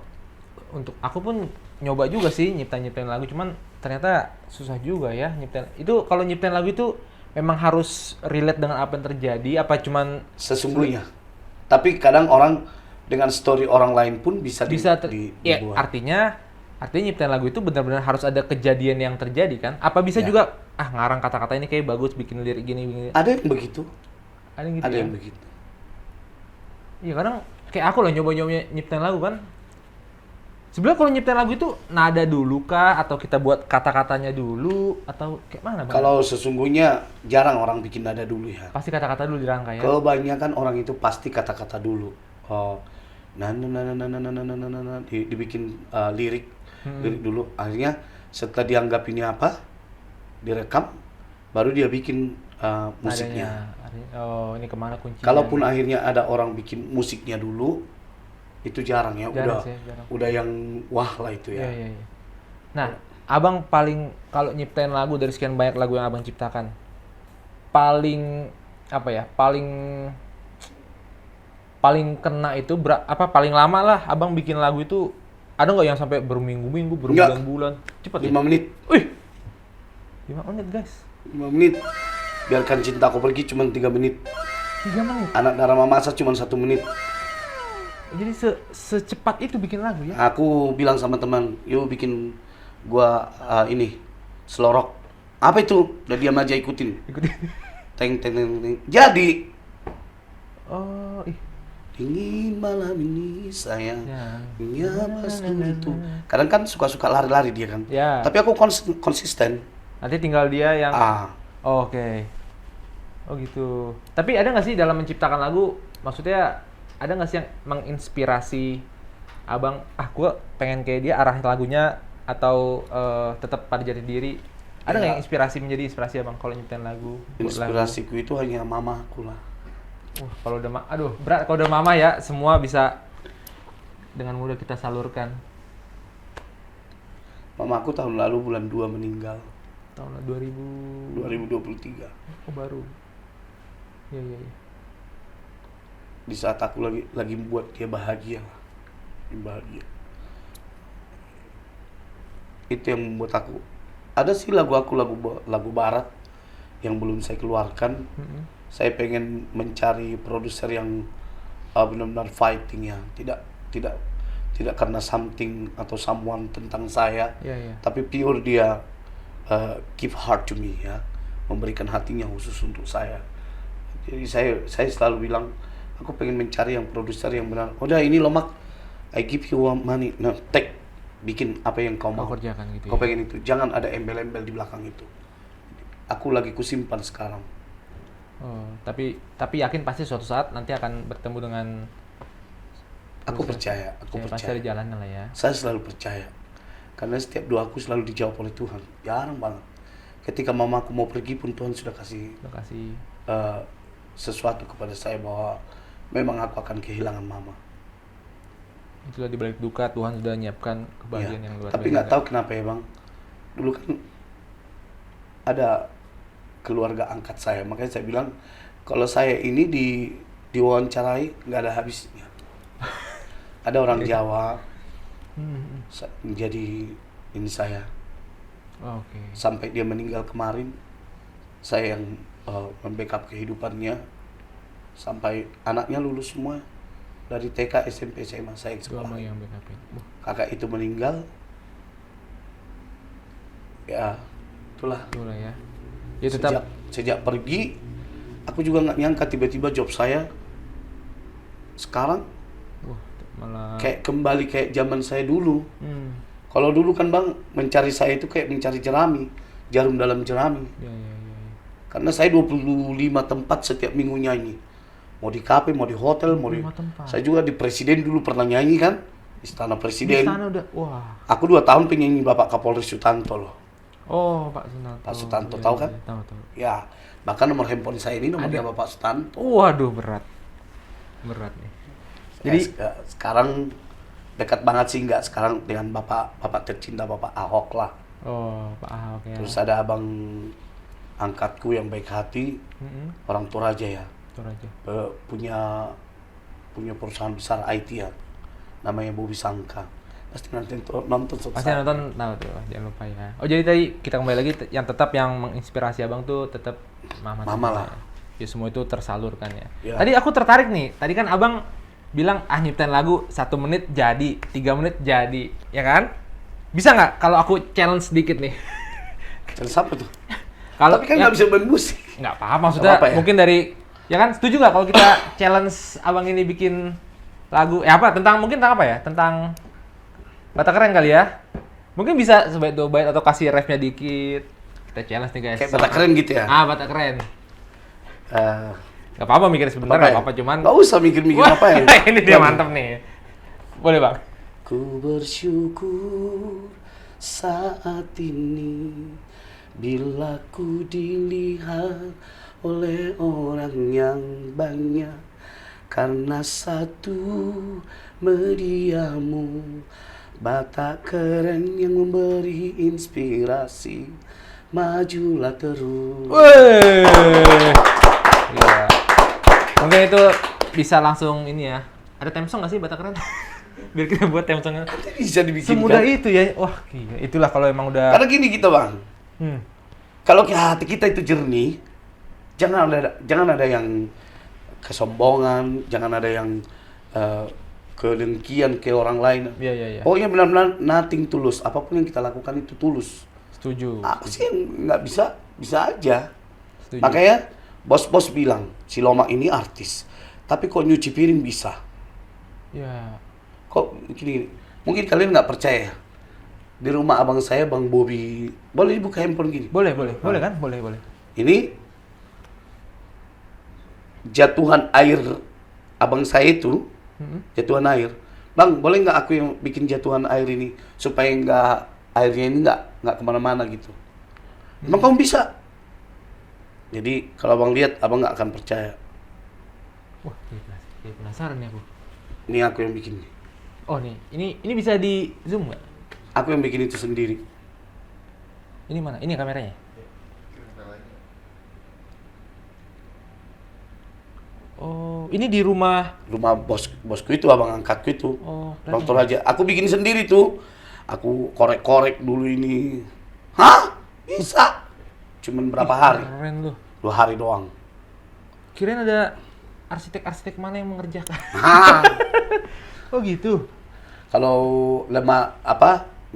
untuk aku pun nyoba juga sih nyiptain lagu, cuman ternyata susah juga ya nyiptain. Itu kalau nyiptain lagu itu memang harus relate dengan apa yang terjadi, apa cuman Sesungguhnya. Tapi kadang orang dengan story orang lain pun bisa ya dibuat. artinya nyiptain lagu itu benar-benar harus ada kejadian yang terjadi kan? Apa bisa Ya. juga ngarang kata-kata ini kayak bagus, bikin lirik gini. Ada yang begitu. Ada yang gitu Ada ya? yang begitu. Iya, kadang kayak aku lah nyoba nyiptain lagu kan. Sebenarnya kalau nyiptain lagu itu nada dulu kah atau kita buat kata-katanya dulu atau kayak mana, Bang? Kalau sesungguhnya jarang orang bikin nada dulu ya. Pasti kata-kata dulu dirangkai ya. Kebanyakan orang itu pasti kata-kata dulu. Oh, dibikin lirik dulu. Akhirnya setelah dianggap ini apa, direkam, baru dia bikin musiknya. Nadanya. Oh, ini kemana kuncinya? Kalaupun akhirnya ada orang bikin musiknya dulu, itu jarang ya. Jarang sih, jarang. Udah yang wah lah itu ya. Iya. Nah, abang paling kalau nyiptain lagu dari sekian banyak lagu yang abang ciptakan, paling apa ya? Paling kena itu paling lama lah abang bikin lagu itu, ada nggak yang sampai berminggu-minggu, berbulan-bulan? Cepet 5 menit. Wih, 5 menit guys. 5 menit. Biarkan cintaku pergi cuma 3 menit. 3 menit. Anak darah mamasa cuma 1 menit. Jadi secepat itu bikin lagu ya? Aku bilang sama teman, yuk bikin gua ini selorok. Apa itu? Udah diam aja ikutin. Teng. Jadi. Oh, Dingin malam ini sayang. Ya. Menyapa itu. Kadang kan suka-suka lari-lari dia kan. Ya. Tapi aku konsisten. Nanti tinggal dia yang. Oh, Oke. Oh gitu. Tapi ada nggak sih dalam menciptakan lagu, maksudnya ada nggak sih yang menginspirasi abang? Gua pengen kayak dia arah lagunya atau tetap pada jati diri. Ada nggak yang menjadi inspirasi abang kalau nyiptain lagu? buat lagu? inspirasiku itu hanya mamaku lah. Kalau udah berat kalau udah mama ya, semua bisa dengan mudah kita salurkan. Mamaku tahun lalu bulan 2 meninggal. Tahun 2023. 2023. Oh, baru. Iya. di saat aku lagi membuat dia bahagia. Bahagia. Itu yang membuat aku. Ada sih lagu barat yang belum saya keluarkan. Saya pengen mencari produser yang benar-benar fighting ya, tidak karena something atau someone tentang saya, tapi pure dia give heart to me ya, memberikan hatinya khusus untuk saya. Jadi saya selalu bilang, aku pengen mencari yang produser yang benar. Udah ini loh Mak, I give you money, nah take, bikin apa yang kau mau. Kerjakan gitu. Kau pengen itu, jangan ada embel-embel di belakang itu. Aku lagi kusimpan sekarang. Oh, tapi yakin pasti suatu saat nanti akan bertemu dengan. Aku percaya. Pasti ada jalannya lah ya. Saya selalu percaya. Karena setiap doaku selalu dijawab oleh Tuhan. Jarang banget. Ketika mamaku mau pergi pun Tuhan sudah kasih sesuatu kepada saya bahwa memang aku akan kehilangan mama. Itulah di balik duka Tuhan sudah menyiapkan kebahagiaan yang luar biasa. Tapi nggak tahu kenapa ya Bang. Dulu kan ada keluarga angkat saya, makanya saya bilang kalau saya ini diwawancarai nggak ada habisnya. Ada orang Jawa menjadi ini saya. Sampai dia meninggal kemarin, saya yang membackup kehidupannya sampai anaknya lulus semua dari TK, SMP, SMA, saya yang sekolah. Kakak itu meninggal, ya itulah ya. Ya tetap sejak pergi, aku juga nggak nyangka tiba-tiba job saya sekarang malah kayak kembali kayak zaman saya dulu. Kalau dulu kan Bang, mencari saya itu kayak mencari jerami, jarum dalam jerami. Karena saya 25 tempat setiap minggunya ini. Mau di kafe, mau di hotel, mau di... Saya juga di Presiden dulu pernah nyanyi kan, Istana Presiden. Aku 2 tahun penyanyi Bapak Kapolri Sutanto loh. Oh, Pak Sutanto. Pak Sutanto tahu kan? Tahu. Ya, bahkan nomor handphone saya ini nomornya Bapak Sutanto. Waduh, berat nih. Jadi sekarang dekat banget sih, nggak sekarang dengan Bapak tercinta Bapak Ahok lah. Oh, Pak Ahok ya. Terus ada abang angkatku yang baik hati, orang Toraja ya. Punya perusahaan besar IT ya, namanya Bobby Sangka. Pasti nanti nonton. Pasti nonton, tahu tuh, jangan lupa ya. Oh jadi tadi kita kembali lagi, yang tetap yang menginspirasi abang tuh tetap mama lah. Ya semua itu tersalurkan ya. Tadi aku tertarik nih, tadi kan abang bilang nyiptain lagu 1 menit jadi, 3 menit jadi, ya kan? Bisa nggak kalau aku challenge sedikit nih? Challenge apa tuh? Tapi kan nggak bisa main musik. Nggak apa-apa, maksudnya ya? Mungkin dari, ya kan, setuju nggak kalau kita challenge abang ini bikin lagu, mungkin tentang apa ya? Tentang Batak Keren kali ya? Mungkin bisa sebaik 2 bait atau kasih refnya dikit. Kita challenge nih guys. Kayak Batak Keren gitu ya? Batak Keren. Gak apa-apa mikir sebentar, gak apa-apa, cuman gak usah mikir-mikir apa ya. Ini dia mantep nih. Boleh Bang? Ku bersyukur saat ini bila ku dilihat oleh orang yang banyak, karena satu mediamu Batak Keren yang memberi inspirasi. Majulah terus. Iya. Mungkin itu bisa langsung ini ya. Ada theme song nggak sih Batak Keren? Biar kita buat theme songnya. Bisa dibikin. Semudah itu ya. Wah, iya. Itulah kalau emang udah. Karena gini kita Bang. Kalau hati kita itu jernih, jangan ada yang kesombongan, jangan ada yang kedengkian ke orang lain. Iya. Pokoknya benar-benar nothing tulus. Apapun yang kita lakukan itu tulus. Setuju. Apa sih yang nggak bisa? Bisa aja. Setuju. Makanya bos-bos bilang, si Lomak ini artis, tapi kok nyuci piring bisa? Ya. Kok gini? Mungkin kalian nggak percaya. Di rumah abang saya, Bang Bobby, boleh dibuka handphone gini? Boleh kan? Boleh. Ini jatuhan air abang saya itu, jatuhan air. Bang, boleh nggak aku yang bikin jatuhan air ini supaya airnya ini nggak kemana-mana gitu? Emang kamu bisa? Jadi kalau abang lihat, abang nggak akan percaya. Wah, penasaran nih aku. Ini aku yang bikin. Oh nih, ini bisa di zoom nggak? Aku yang bikin itu sendiri. Ini mana? Ini kameranya? Oh, ini di rumah. Rumah bosku itu, abang angkatku itu. Oh, Bang Toraja. Aku bikin sendiri tuh. Aku korek-korek dulu ini. Hah? Bisa? Cuman berapa hari? Keren lu. 2 hari doang. Kirain ada arsitek-arsitek mana yang mengerjakan. Hah? Oh gitu. Kalau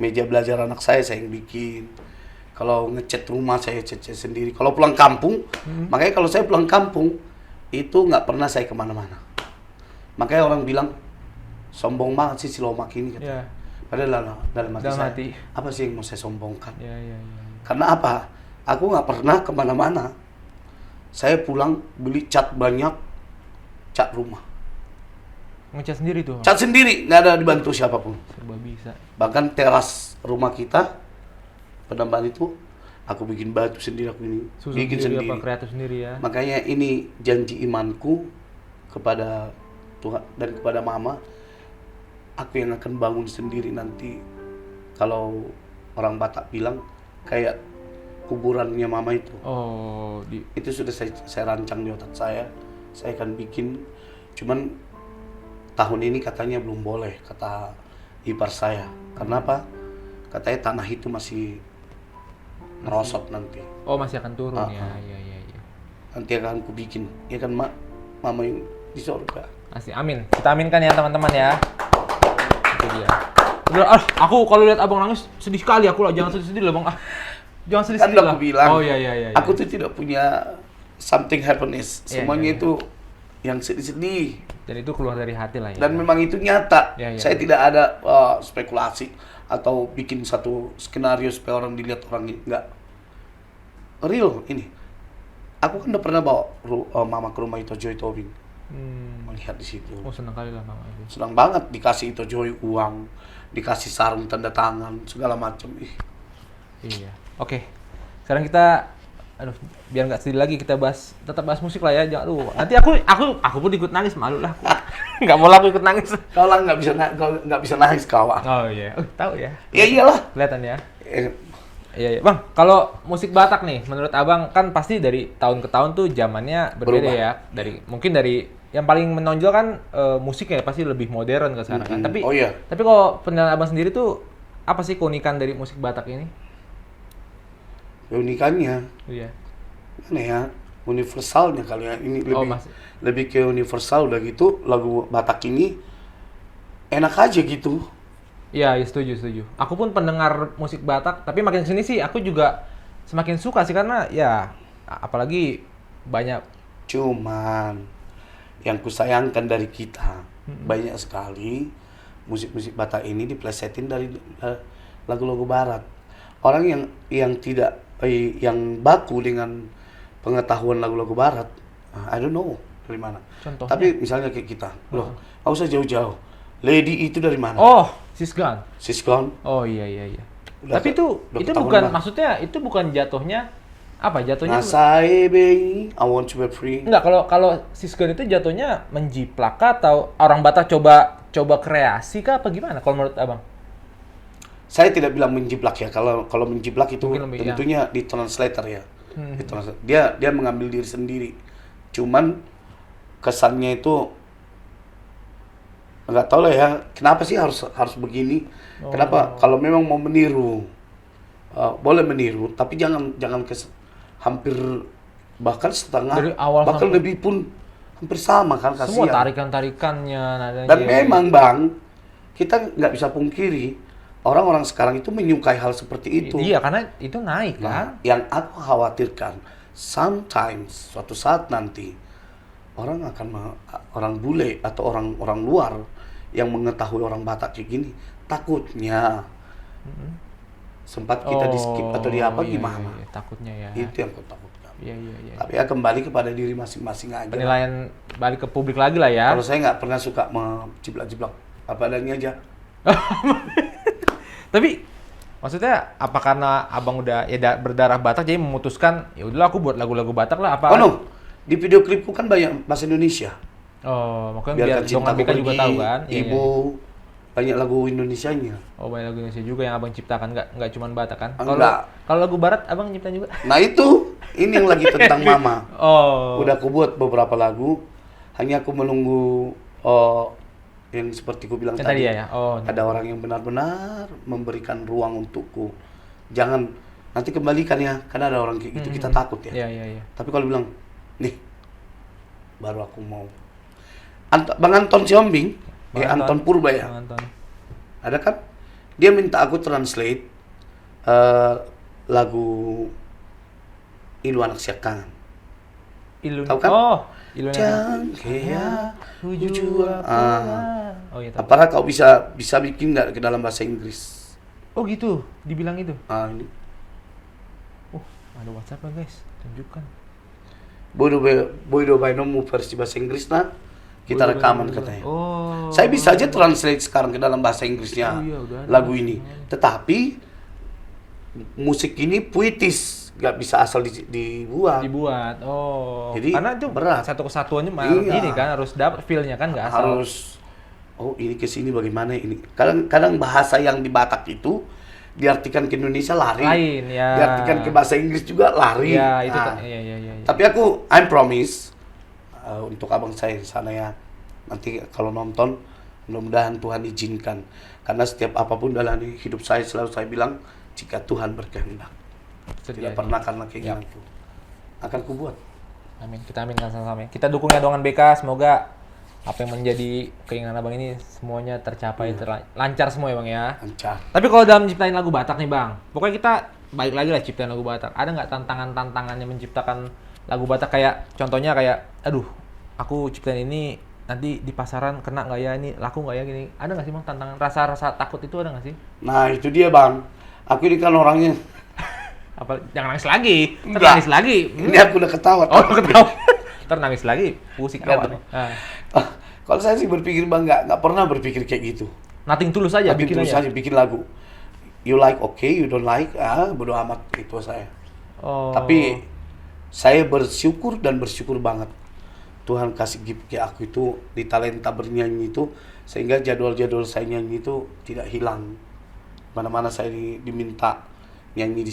meja belajar anak saya yang bikin. Kalau ngecat rumah saya cat sendiri. Kalau pulang kampung, makanya kalau saya pulang kampung itu nggak pernah saya kemana-mana. Makanya orang bilang sombong banget sih si Lomak ini. Ya. Padahal dalam hati Dalam saya, hati. apa sih yang mau saya sombongkan? Ya. Karena apa? Aku nggak pernah kemana-mana. Saya pulang beli cat banyak, cat rumah. Ngecat sendiri tuh. Cat sendiri, nggak ada dibantu siapapun. Serba bisa. Bahkan teras rumah kita, penambahan itu, aku bikin batu sendiri, aku ini Susun bikin sendiri, sendiri. apa kreatif sendiri ya. Makanya ini janji imanku kepada Tuhan dan kepada Mama. Aku yang akan bangun sendiri nanti. Kalau orang Batak bilang kayak kuburannya Mama itu. Oh, Itu sudah saya rancang di otak saya. Saya akan bikin. Cuman tahun ini katanya belum boleh, kata ipar saya. Karena apa? Katanya tanah itu masih merosot nanti. Oh, masih akan turun ya. Ah. Iya. Nanti akan ku bikin. Ya kan, Mak? Mama yang di surga. Masih amin. Kita aminkan ya teman-teman ya. Itu dia. Udah, aku kalau lihat abang nangis sedih sekali aku lah. Jangan sedih-sedih lah bang. Jangan sedih-sedih Kan lah. aku bilang. Oh iya. Aku tuh tidak punya something happiness. Iya, Semuanya iya. itu yang sedih-sedih. Dan itu keluar dari hati lah ya. Dan memang itu nyata. Iya. Saya tidak ada spekulasi atau bikin satu skenario supaya orang dilihat orang ini. Enggak. Real ini. Aku kan udah pernah bawa Mama ke rumah Ito Joy Tobing. Melihat di situ. Oh senang kali lah mama itu. Senang banget dikasih Ito Joy uang, dikasih sarung tanda tangan, segala macam. Iya. Oke. Sekarang kita, biar nggak sedih lagi kita tetap bahas musik lah ya. Jangan nanti aku pun ikut nangis, malu lah. Nggak mau lah aku ikut nangis. Kau lah nggak bisa nangis kawan. Oh iya. Tahu ya. Ya iyalah. Kelihatan ya. Iya. Bang, kalau musik Batak nih, menurut abang kan pasti dari tahun ke tahun tuh zamannya berbeda Berubah. ya. Mungkin dari yang paling menonjol kan musiknya pasti lebih modern ke sekarang kan. Tapi Oh iya. Tapi kalau penilaian abang sendiri tuh apa sih keunikan dari musik Batak ini? Keunikannya, Iya. mana ya? Universalnya kali ya. Ini lebih ke universal udah gitu. Lagu Batak ini enak aja gitu. Iya, setuju. Aku pun pendengar musik Batak, tapi makin sini sih aku juga semakin suka sih karena ya apalagi banyak. Cuman yang kusayangkan dari kita banyak sekali musik-musik Batak ini diplesetin dari lagu-lagu Barat. Orang yang tidak yang baku dengan pengetahuan lagu-lagu Barat, I don't know dari mana. Contohnya? Tapi misalnya kayak kita, loh, nggak usah jauh-jauh. Lady itu dari mana? Oh, Sisgan. Sisgon. Oh iya. Udah Tapi itu ketahuan bukan banget. maksudnya itu bukan jatuhnya apa jatuhnya? Nasai baby, I want to be free. Enggak, kalau Sisgan itu jatuhnya menjiplak kah atau orang Batak coba kreasi kah apa gimana kalau menurut abang? Saya tidak bilang menjiplak ya. Kalau menjiplak itu Mungkin lebih, tentunya di translator ya. Dia mengambil diri sendiri. Cuman kesannya itu nggak tahu lah ya. Kenapa sih harus begini? Kenapa? Kalau memang mau meniru, boleh meniru, tapi jangan hampir bahkan setengah, Dari awal bahkan sampai- lebih pun hampir sama kan, Semua kasihan. tarikan-tarikannya nadanya. Dan memang Bang, kita nggak bisa pungkiri orang-orang sekarang itu menyukai hal seperti itu. Iya, karena itu naik kan. Nah, yang aku khawatirkan, sometimes suatu saat nanti orang orang bule atau orang luar yang mengetahui orang Batak kayak gini, takutnya sempat kita di skip atau di apa iya, gimana? iya, takutnya ya. Itu yang aku takutkan. Iya. Tapi ya kembali kepada diri masing-masing aja. Penilaian balik ke publik lagi lah ya. Kalau saya nggak pernah suka menjiplak-jiplak apa adanya aja. Tapi maksudnya apa karena abang udah berdarah Batak jadi memutuskan ya udahlah aku buat lagu-lagu Batak lah apa? Oh no, di video klipku kan banyak bahasa Indonesia. Oh, makanya biar Biarkan Dongan cintaku BK juga pergi, tahu kan. Iya, Ibu, banyak lagu Indonesianya. Oh, banyak lagu Indonesia juga yang abang ciptakan nggak cuma Batak kan? Enggak. Kalau lagu Barat abang ciptain juga? Nah itu, ini yang lagi tentang Mama. Oh. Udah aku buat beberapa lagu, Hanya aku menunggu oh, yang seperti ku bilang Yang tadi. tadi ya. Oh. Ada orang yang benar-benar memberikan ruang untukku. Jangan nanti kembalikan ya, karena ada orang kayak gitu kita takut ya. Iya, iya, iya. Tapi kalau bilang, nih, baru aku mau. Bang Anton Siombing, Anton Purba ya. Bang Anton. Ada kan? Dia minta aku translate lagu Ilu Anak Siakangan. Ilun. Tahu kan? Oh, Ilun. Cangkea hujua. Oh iya tahu. Apakah kau bisa bikin nggak ke dalam bahasa Inggris? Oh gitu, dibilang itu. Ini. Oh, ada WhatsApp guys, tunjukkan. Boido Bainomu versi bahasa Inggris nah. Kita rekaman katanya. Oh. Saya bisa aja translate sekarang ke dalam bahasa Inggrisnya Oh, iya, udah ada. lagu ini. Tetapi musik ini puitis, nggak bisa asal dibuat. Dibuat. Oh. Jadi, karena itu berat. satu kesatuannya Iya. ini kan harus dapet feel-nya kan nggak asal. Harus ini ke sini bagaimana ini. Kadang bahasa yang di Batak itu diartikan ke Indonesia lari. Lain ya. Diartikan ke bahasa Inggris juga lari. Iya, itu Nah, iya. Tapi aku I promise untuk abang saya di sana ya. Nanti kalau nonton mudah-mudahan Tuhan izinkan. Karena setiap apapun dalam hidup saya selalu saya bilang jika Tuhan berkehendak. Tidak pernah karena keinginanku. Akan kubuat. Amin. Kita aminkan sama-sama. Kita dukung ya doangan BK, semoga apa yang menjadi keinginan abang ini semuanya tercapai, lancar semua ya bang ya. Lancar. Tapi kalau dalam ciptain lagu Batak nih bang, pokoknya kita balik lagi lah ciptain lagu Batak. Ada nggak tantangannya menciptakan lagu Batak kayak contohnya kayak, aduh, aku ciptain ini nanti di pasaran kena nggak ya, ini laku nggak ya gini. Ada nggak sih bang tantangan rasa takut itu ada nggak sih? Nah itu dia bang. Aku ini kan orangnya. Apa jangan nangis lagi? Enggak. Nangis lagi. Ini aku udah ketawa. Oh ketawa. Ntar nangis lagi, pusing Nggak, awal nih. Kalau saya sih berpikir bang nggak pernah berpikir kayak gitu. Nothing tulus aja, Tapi bikin terus aja. aja bikin lagu. You like okay, you don't like, bodo amat itu saya. Oh. Tapi saya bersyukur banget. Tuhan kasih gift ke aku itu di talenta bernyanyi itu sehingga jadwal-jadwal saya nyanyi itu tidak hilang. Mana-mana saya diminta nyanyi di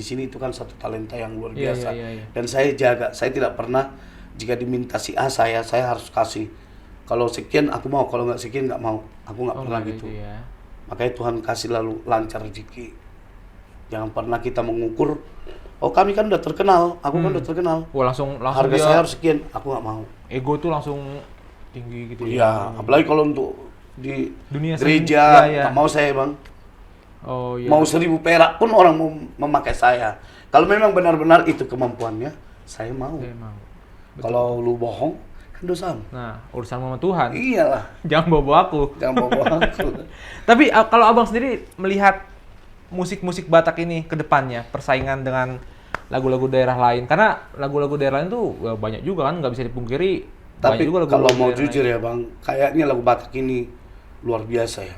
sini itu kan satu talenta yang luar Iya, biasa. iya. Dan saya jaga, saya tidak pernah jika diminta si A saya harus kasih. Kalau sekian aku mau, kalau nggak sekian nggak mau. Aku nggak pernah gitu. Ya. Makanya Tuhan kasih lalu lancar rezeki. Jangan pernah kita mengukur, oh kami kan udah terkenal, aku kan udah terkenal. Wah langsung Harga dia saya harus sekian, aku nggak mau. ego tuh langsung tinggi gitu Iya, apalagi kalau untuk di Dunia gereja, seni, iya. nggak mau saya bang. Oh iya. Mau 1.000 perak pun orang mau memakai saya. Kalau memang benar-benar itu kemampuannya, saya mau. Saya mau. Kalau lu bohong, kan dosa. Nah, urusan sama Tuhan. Iyalah, Jangan bawa aku. jangan bohong aku. Tapi kalau abang sendiri melihat musik-musik Batak ini ke depannya, persaingan dengan lagu-lagu daerah lain. Karena lagu-lagu daerah lain tuh banyak juga kan, nggak bisa dipungkiri. Tapi banyak juga kalau lagu-lagu mau daerah jujur lain. ya bang, kayaknya lagu Batak ini luar biasa ya.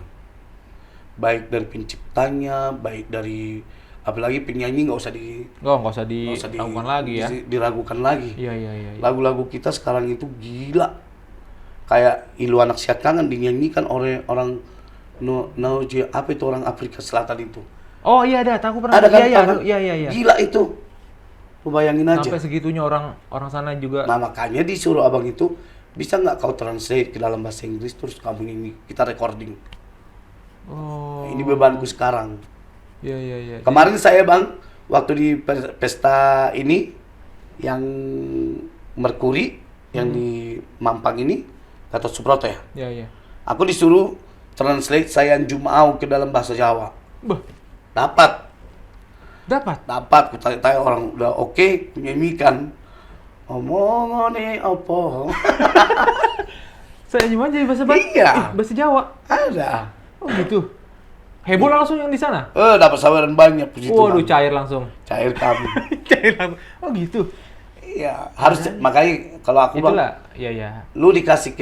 Baik dari penciptanya, baik dari apalagi penyanyi nggak usah nggak usah diragukan lagi ya. Diragukan lagi. Iya. Lagu-lagu kita sekarang itu gila. Kayak Ilu Anak Siakangan dinyanyikan oleh orang apa itu orang Afrika Selatan itu. Oh iya ada, aku pernah. Ada kan? Iya. Gila itu. Lu bayangin aja. Sampai segitunya orang sana juga. Nah makanya disuruh abang itu, bisa nggak kau translate ke dalam bahasa Inggris terus kamu nyanyi, kita recording. Oh. Ini bebanku sekarang. Iya. Kemarin saya bang, waktu di pesta ini, yang Merkuri, yang di Mampang ini, Gatot Subroto ya. Iya. Aku disuruh translate Sayan Jumau ke dalam bahasa Jawa. Bah, Dapat. dapat. Ku tanya orang udah oke, ku nyanyikan. Omongone opo. Saya cuma jadi bahasa Batak. Iya. Bahasa Jawa. Ada. Oh gitu. Heboh langsung yang di sana. Dapat saweran banyak puji Waduh, Tuhan. cair langsung. Cair kami. Cair langsung. Oh gitu. Iya, harus makanya kalau aku bang, Itulah. Iya. lu dikasih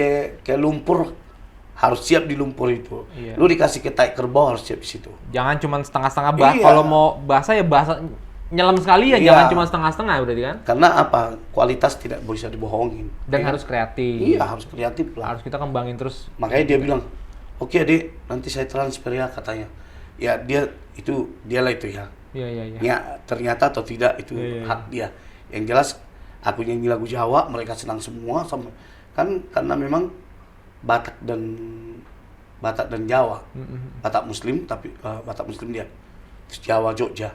ke lumpur harus siap di lumpur itu. Iya. Lu dikasih ke tai kerbau harus siap di situ. Jangan cuma setengah-setengah bah. Iya. Kalau mau bahasa ya bahasa nyelam sekali ya, Iya. jangan cuma setengah-setengah berarti kan. Karena apa? Kualitas tidak bisa dibohongin. Dan Iya. harus kreatif. Iya, harus kreatif lah. Harus kita kembangin terus. Makanya dia bilang, "Oke, Adik, nanti saya transfer ya," katanya. Ya, dialah itu ya. Iya. Ya, ternyata atau tidak itu Iya. hak dia. Yang jelas aku nyanyi lagu Jawa, mereka senang semua sama Kan karena memang Batak dan Jawa. Batak Muslim tapi Batak Muslim dia. Terus Jawa Jogja.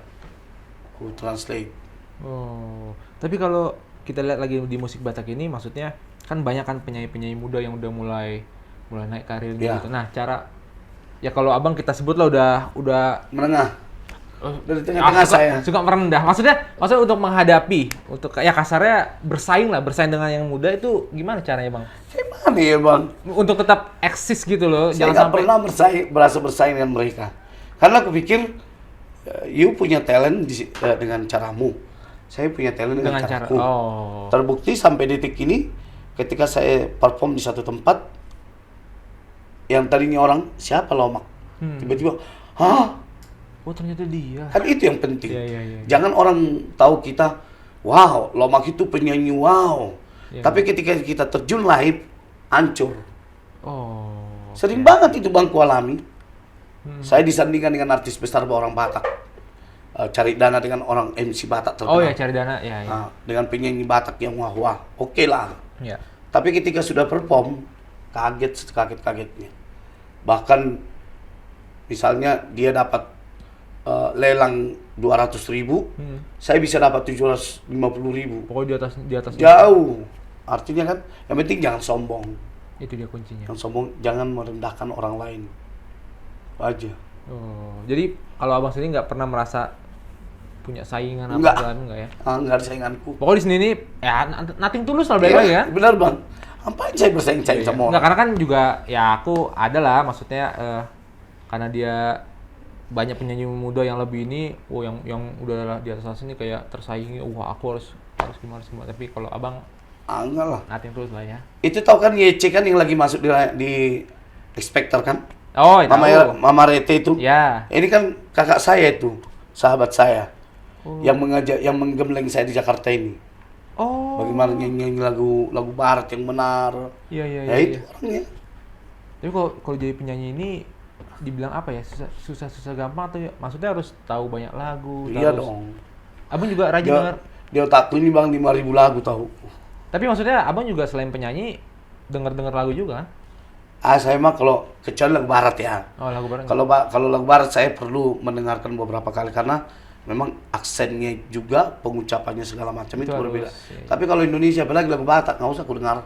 Aku translate. Oh, tapi kalau kita lihat lagi di musik Batak ini, maksudnya kan banyak kan penyanyi-penyanyi muda yang udah mulai naik karirnya Ya. gitu. Nah, cara ya kalau abang kita sebut lah udah Menengah. Dari tengah-tengah saya. suka merendah. Maksudnya untuk menghadapi, untuk ya kasarnya bersaing dengan yang muda itu gimana caranya bang? Gimana ya bang? Untuk tetap eksis gitu loh, Saya jangan nggak sampai. pernah berasa bersaing dengan mereka. Karena aku pikir, you punya talent dengan caramu. Saya punya talent dengan caraku. Oh. Terbukti sampai detik ini, ketika saya perform di satu tempat, yang tadinya orang, siapa Lomak? Tiba-tiba, hah? Oh ternyata dia. Kan itu yang penting. Iya. Jangan orang tahu kita, wow, Lomak itu penyanyi wow. Iya. Tapi ketika kita terjun live, hancur. Oh. Sering banget itu bang ku alami. Saya disandingkan dengan artis besar orang Batak. Cari dana dengan orang MC Batak terkenal. Oh ya cari dana ya. Dengan penyanyi Batak yang wah, oke lah. Ya. Tapi ketika sudah perform, kaget-kagetnya. Bahkan misalnya dia dapat lelang 200.000, saya bisa dapat 750.000. Pokoknya di atas. Jauh. Artinya kan, yang penting jangan sombong. Itu dia kuncinya. Jangan sombong, jangan merendahkan orang lain. Aja. Oh, jadi kalau abang sendiri nggak pernah merasa punya saingan Enggak. apa enggak ya? Enggak ada sainganku. Pokoknya di sini nih, ya nothing tulus lah balik lagi ya. Benar bang. Apain saya bersaing-saing sama Enggak, orang? karena kan juga ya aku ada lah, maksudnya karena dia banyak penyanyi muda yang lebih ini, yang udah di atas ini kayak tersaingi, wah aku harus gimana. Tapi kalau abang Enggak lah. nothing tulus lah ya. Itu tahu kan YC kan yang lagi masuk di X Factor kan? Oh, itu. Mama Rete itu. Ya. Ini kan kakak saya itu, sahabat saya. Oh. Yang menggembleng saya di Jakarta ini. Oh. Bagaimana nyanyi lagu barat yang benar. Iya. Itu orangnya. Tapi kalau jadi penyanyi ini dibilang apa ya, susah gampang atau ya, maksudnya harus tahu banyak lagu. Iya harus- dong. Abang juga rajin denger. Di otakku ini bang 5.000 lagu tahu. Tapi maksudnya abang juga selain penyanyi denger lagu juga kan? Saya mah kalau kecuali lagu barat ya. Oh lagu bareng. Kalau lagu barat saya perlu mendengarkan beberapa kali karena memang aksennya juga pengucapannya segala macam itu harus, berbeda. iya. Tapi kalau Indonesia apalagi lagu Batak nggak usah aku dengar.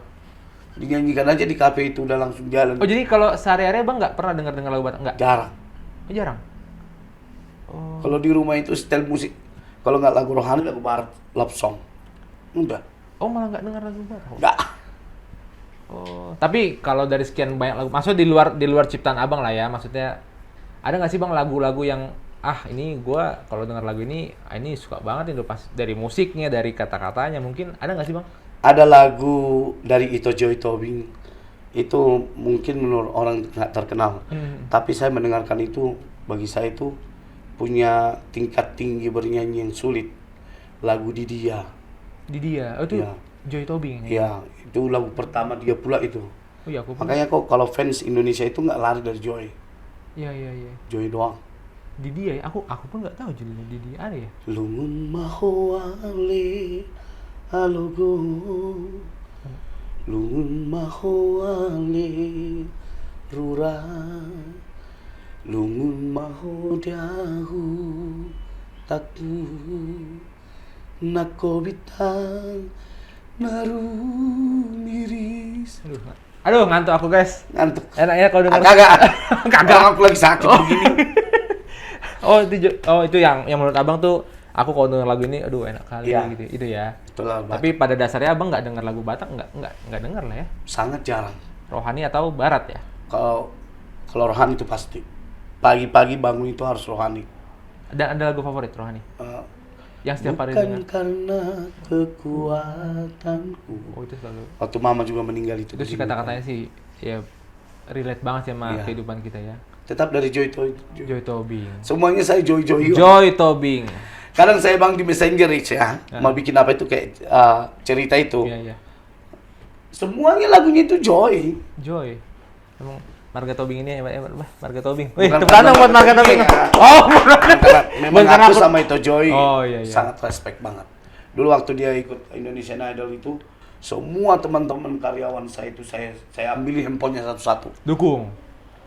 Dinyanyikan aja di kafe itu udah langsung jalan. Oh jadi kalau sehari-hari abang nggak pernah denger lagu Batak? Nggak? Jarang. Oh, jarang. Oh. Kalau di rumah itu setel musik. Kalau nggak lagu rohani lagu barat, love song. Udah. Oh malah nggak denger lagu Batak? Nggak. Oh. Tapi kalau dari sekian banyak lagu, maksudnya di luar ciptaan abang lah ya, maksudnya ada nggak sih bang lagu-lagu yang ini gua kalau dengar lagu ini suka banget itu pas dari musiknya, dari kata-katanya, mungkin ada nggak sih bang? Ada lagu dari Ito Joy Tobing. Itu mungkin menurut orang nggak terkenal. Tapi saya mendengarkan itu, bagi saya itu punya tingkat tinggi bernyanyi yang sulit. Lagu di dia. Di dia, oh itu Ya. Joy Tobing. Ya, itu lagu pertama dia pula itu. Oh iya aku pun. Makanya kok kalau fans Indonesia itu nggak lari dari Joy. Iya. Joy doang. Di dia ya, aku pun nggak tahu judulnya di dia ada ya. Lungun mahowale alogo. Lungun mahowale rura. Lungun mahodahu taku. Nakobitang narumiris. Aduh ngantuk aku guys. Ngantuk. Enaknya kalau denger. Kagak aku lagi sakit begini. itu yang menurut abang tuh aku kalau denger lagu ini aduh enak kali Iya. gitu. Itu ya. Itulah Tapi pada dasarnya abang nggak denger lagu Batak, nggak denger lah ya. sangat jarang. Rohani atau barat ya. Kalau rohani itu pasti. Pagi-pagi bangun itu harus rohani. Dan ada lagu favorit rohani yang setiap hari Bukan denger. karena kekuatanku. Oh itu selalu. Waktu mama juga meninggal itu. Itu sih kata-katanya sih ya relate banget sama Iya. kehidupan kita ya. Tetap dari Joy. Joy Tobing. Semuanya saya Joy. Joy Tobing. Kadang saya bang di Messenger ya, mau bikin apa itu kayak cerita itu. Iya. Semuanya lagunya itu Joy. Joy. Emang Marga Tobing ini Marga Tobing. Wih, Bukan tepuk tangan buat Marga Tobing. Iya. Oh, Memang karena aku sama itu Joy Oh, iya. sangat respect banget. Dulu waktu dia ikut Indonesian Idol itu, semua teman-teman karyawan saya itu saya ambil handphonenya satu-satu. Dukung.